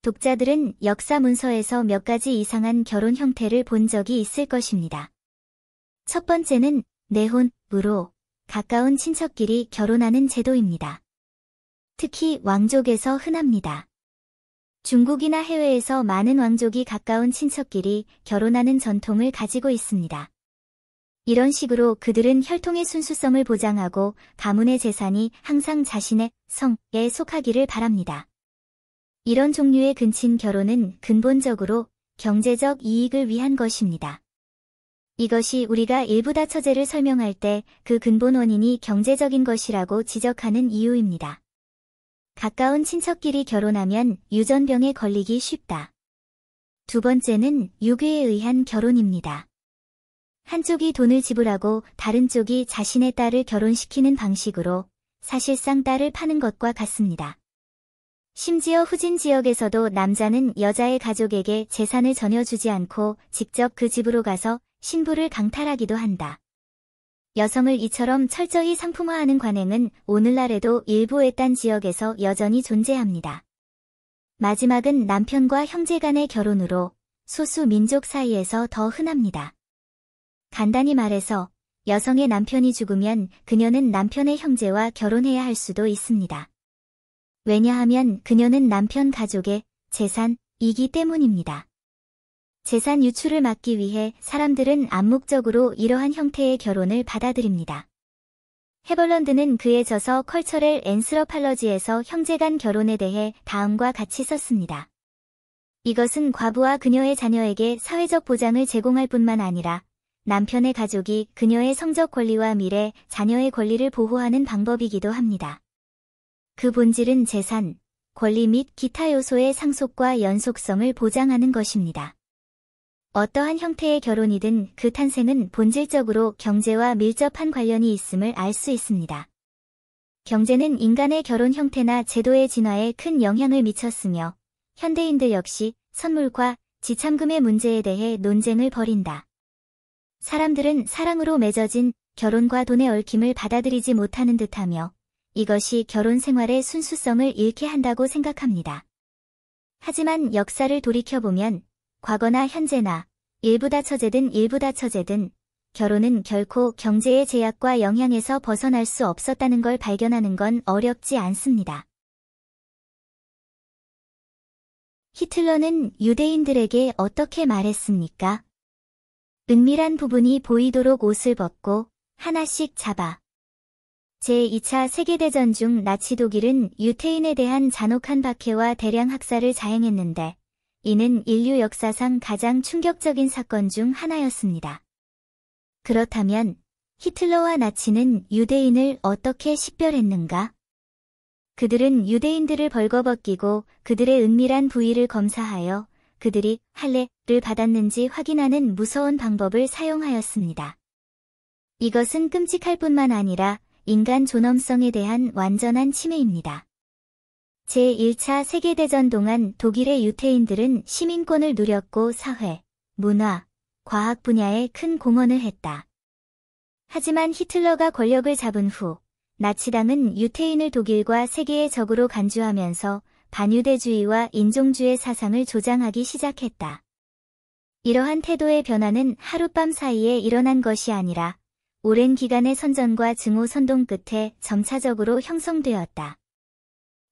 독자들은 역사 문서에서 몇 가지 이상한 결혼 형태를 본 적이 있을 것입니다. 첫 번째는 내혼으로 가까운 친척끼리 결혼하는 제도입니다. 특히 왕족에서 흔합니다. 중국이나 해외에서 많은 왕족이 가까운 친척끼리 결혼하는 전통을 가지고 있습니다. 이런 식으로 그들은 혈통의 순수성을 보장하고 가문의 재산이 항상 자신의 성에 속하기를 바랍니다. 이런 종류의 근친 결혼은 근본적으로 경제적 이익을 위한 것입니다. 이것이 우리가 일부 다처제를 설명할 때 그 근본 원인이 경제적인 것이라고 지적하는 이유입니다. 가까운 친척끼리 결혼하면 유전병에 걸리기 쉽다. 두 번째는 유괴에 의한 결혼입니다. 한쪽이 돈을 지불하고 다른 쪽이 자신의 딸을 결혼시키는 방식으로 사실상 딸을 파는 것과 같습니다. 심지어 후진 지역에서도 남자는 여자의 가족에게 재산을 전혀 주지 않고 직접 그 집으로 가서 신부를 강탈하기도 한다. 여성을 이처럼 철저히 상품화하는 관행은 오늘날에도 일부 외딴 지역에서 여전히 존재합니다. 마지막은 남편과 형제 간의 결혼으로 소수 민족 사이에서 더 흔합니다. 간단히 말해서 여성의 남편이 죽으면 그녀는 남편의 형제와 결혼해야 할 수도 있습니다. 왜냐하면 그녀는 남편 가족의 재산이기 때문입니다. 재산 유출을 막기 위해 사람들은 암묵적으로 이러한 형태의 결혼을 받아들입니다. 해벌런드는 그의 저서 컬처럴 앤스러팔러지에서 형제간 결혼에 대해 다음과 같이 썼습니다. 이것은 과부와 그녀의 자녀에게 사회적 보장을 제공할 뿐만 아니라 남편의 가족이 그녀의 성적 권리와 미래, 자녀의 권리를 보호하는 방법이기도 합니다. 그 본질은 재산, 권리 및 기타 요소의 상속과 연속성을 보장하는 것입니다. 어떠한 형태의 결혼이든 그 탄생은 본질적으로 경제와 밀접한 관련이 있음을 알 수 있습니다. 경제는 인간의 결혼 형태나 제도의 진화에 큰 영향을 미쳤으며 현대인들 역시 선물과 지참금의 문제에 대해 논쟁을 벌인다. 사람들은 사랑으로 맺어진 결혼과 돈의 얽힘을 받아들이지 못하는 듯하며 이것이 결혼 생활의 순수성을 잃게 한다고 생각합니다. 하지만 역사를 돌이켜보면 과거나 현재나 일부 다처제든 결혼은 결코 경제의 제약과 영향에서 벗어날 수 없었다는 걸 발견하는 건 어렵지 않습니다. 히틀러는 유대인들에게 어떻게 말했습니까? 은밀한 부분이 보이도록 옷을 벗고 하나씩 잡아. 제2차 세계대전 중 나치 독일은 유태인에 대한 잔혹한 박해와 대량 학살을 자행했는데 이는 인류 역사상 가장 충격적인 사건 중 하나였습니다. 그렇다면 히틀러와 나치는 유대인을 어떻게 식별했는가? 그들은 유대인들을 벌거벗기고 그들의 은밀한 부위를 검사하여 그들이 할례를 받았는지 확인하는 무서운 방법을 사용하였습니다. 이것은 끔찍할 뿐만 아니라 인간 존엄성에 대한 완전한 침해입니다. 제1차 세계대전 동안 독일의 유태인들은 시민권을 누렸고 사회, 문화, 과학 분야에 큰 공헌을 했다. 하지만 히틀러가 권력을 잡은 후 나치당은 유태인을 독일과 세계의 적으로 간주하면서 반유대주의와 인종주의 사상을 조장하기 시작했다. 이러한 태도의 변화는 하룻밤 사이에 일어난 것이 아니라 오랜 기간의 선전과 증오 선동 끝에 점차적으로 형성되었다.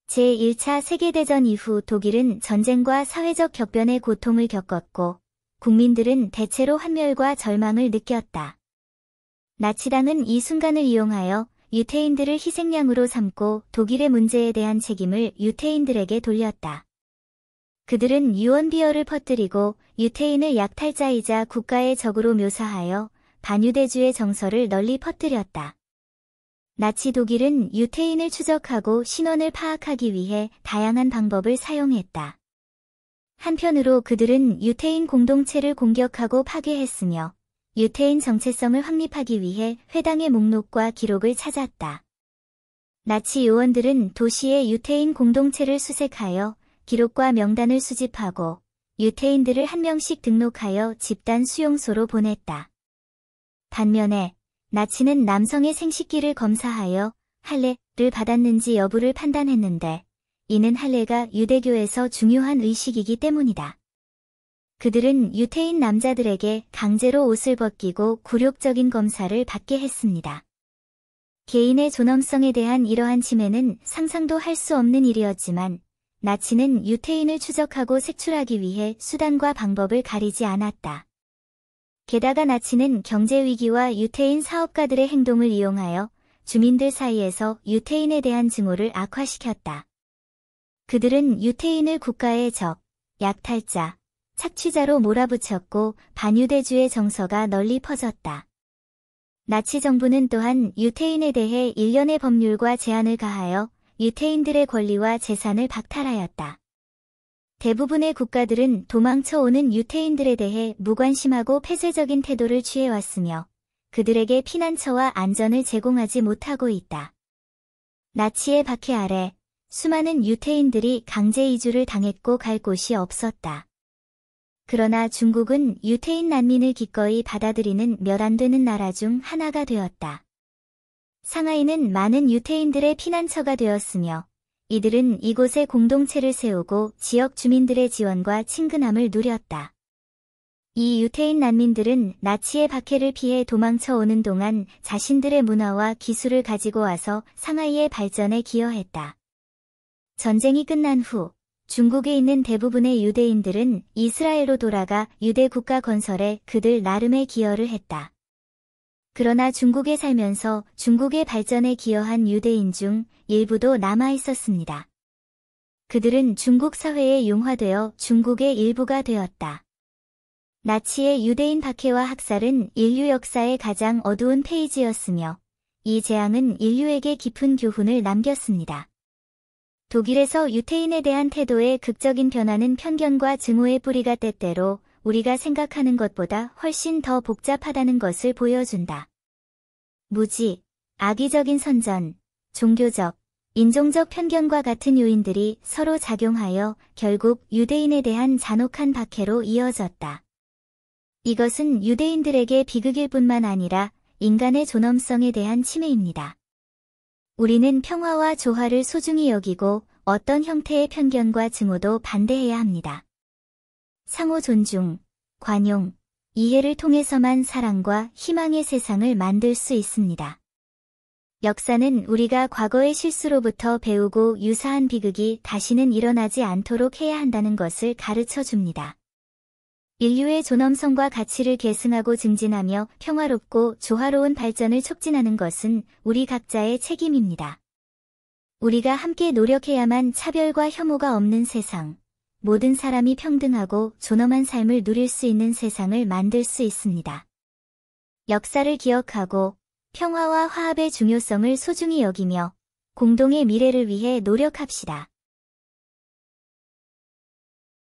제1차 세계대전 이후 독일은 전쟁과 사회적 격변의 고통을 겪었고 국민들은 대체로 환멸과 절망을 느꼈다. 나치당은 이 순간을 이용하여 유태인들을 희생양으로 삼고 독일의 문제에 대한 책임을 유태인들에게 돌렸다. 그들은 유언비어를 퍼뜨리고 유태인을 약탈자이자 국가의 적으로 묘사하여 반유대주의 정서를 널리 퍼뜨렸다. 나치 독일은 유태인을 추적하고 신원을 파악하기 위해 다양한 방법을 사용했다. 한편으로 그들은 유태인 공동체를 공격하고 파괴했으며 유태인 정체성을 확립하기 위해 회당의 목록과 기록을 찾았다. 나치 요원들은 도시의 유태인 공동체를 수색하여 기록과 명단을 수집하고 유태인들을 한 명씩 등록하여 집단 수용소로 보냈다. 반면에 나치는 남성의 생식기를 검사하여 할례를 받았는지 여부를 판단했는데 이는 할례가 유대교에서 중요한 의식이기 때문이다. 그들은 유태인 남자들에게 강제로 옷을 벗기고 굴욕적인 검사를 받게 했습니다. 개인의 존엄성에 대한 이러한 침해는 상상도 할 수 없는 일이었지만 나치는 유태인을 추적하고 색출하기 위해 수단과 방법을 가리지 않았다. 게다가 나치는 경제위기와 유태인 사업가들의 행동을 이용하여 주민들 사이에서 유태인에 대한 증오를 악화시켰다. 그들은 유태인을 국가의 적, 약탈자, 착취자로 몰아붙였고 반유대주의 정서가 널리 퍼졌다. 나치 정부는 또한 유태인에 대해 일련의 법률과 제한을 가하여 유태인들의 권리와 재산을 박탈하였다. 대부분의 국가들은 도망쳐 오는 유태인들에 대해 무관심하고 폐쇄적인 태도를 취해왔으며 그들에게 피난처와 안전을 제공하지 못하고 있다. 나치의 박해 아래 수많은 유태인들이 강제 이주를 당했고 갈 곳이 없었다. 그러나 중국은 유태인 난민을 기꺼이 받아들이는 몇 안 되는 나라 중 하나가 되었다. 상하이는 많은 유태인들의 피난처가 되었으며 이들은 이곳에 공동체를 세우고 지역 주민들의 지원과 친근함을 누렸다. 이 유태인 난민들은 나치의 박해를 피해 도망쳐 오는 동안 자신들의 문화와 기술을 가지고 와서 상하이의 발전에 기여했다. 전쟁이 끝난 후 중국에 있는 대부분의 유대인들은 이스라엘로 돌아가 유대 국가 건설에 그들 나름의 기여를 했다. 그러나 중국에 살면서 중국의 발전에 기여한 유대인 중 일부도 남아 있었습니다. 그들은 중국 사회에 융화되어 중국의 일부가 되었다. 나치의 유대인 박해와 학살은 인류 역사의 가장 어두운 페이지였으며 이 재앙은 인류에게 깊은 교훈을 남겼습니다. 독일에서 유태인에 대한 태도의 극적인 변화는 편견과 증오의 뿌리가 때때로 우리가 생각하는 것보다 훨씬 더 복잡하다는 것을 보여준다. 무지, 악의적인 선전, 종교적, 인종적 편견과 같은 요인들이 서로 작용하여 결국 유대인에 대한 잔혹한 박해로 이어졌다. 이것은 유대인들에게 비극일 뿐만 아니라 인간의 존엄성에 대한 침해입니다. 우리는 평화와 조화를 소중히 여기고 어떤 형태의 편견과 증오도 반대해야 합니다. 상호 존중, 관용, 이해를 통해서만 사랑과 희망의 세상을 만들 수 있습니다. 역사는 우리가 과거의 실수로부터 배우고 유사한 비극이 다시는 일어나지 않도록 해야 한다는 것을 가르쳐 줍니다. 인류의 존엄성과 가치를 계승하고 증진하며 평화롭고 조화로운 발전을 촉진하는 것은 우리 각자의 책임입니다. 우리가 함께 노력해야만 차별과 혐오가 없는 세상, 모든 사람이 평등하고 존엄한 삶을 누릴 수 있는 세상을 만들 수 있습니다. 역사를 기억하고 평화와 화합의 중요성을 소중히 여기며 공동의 미래를 위해 노력합시다.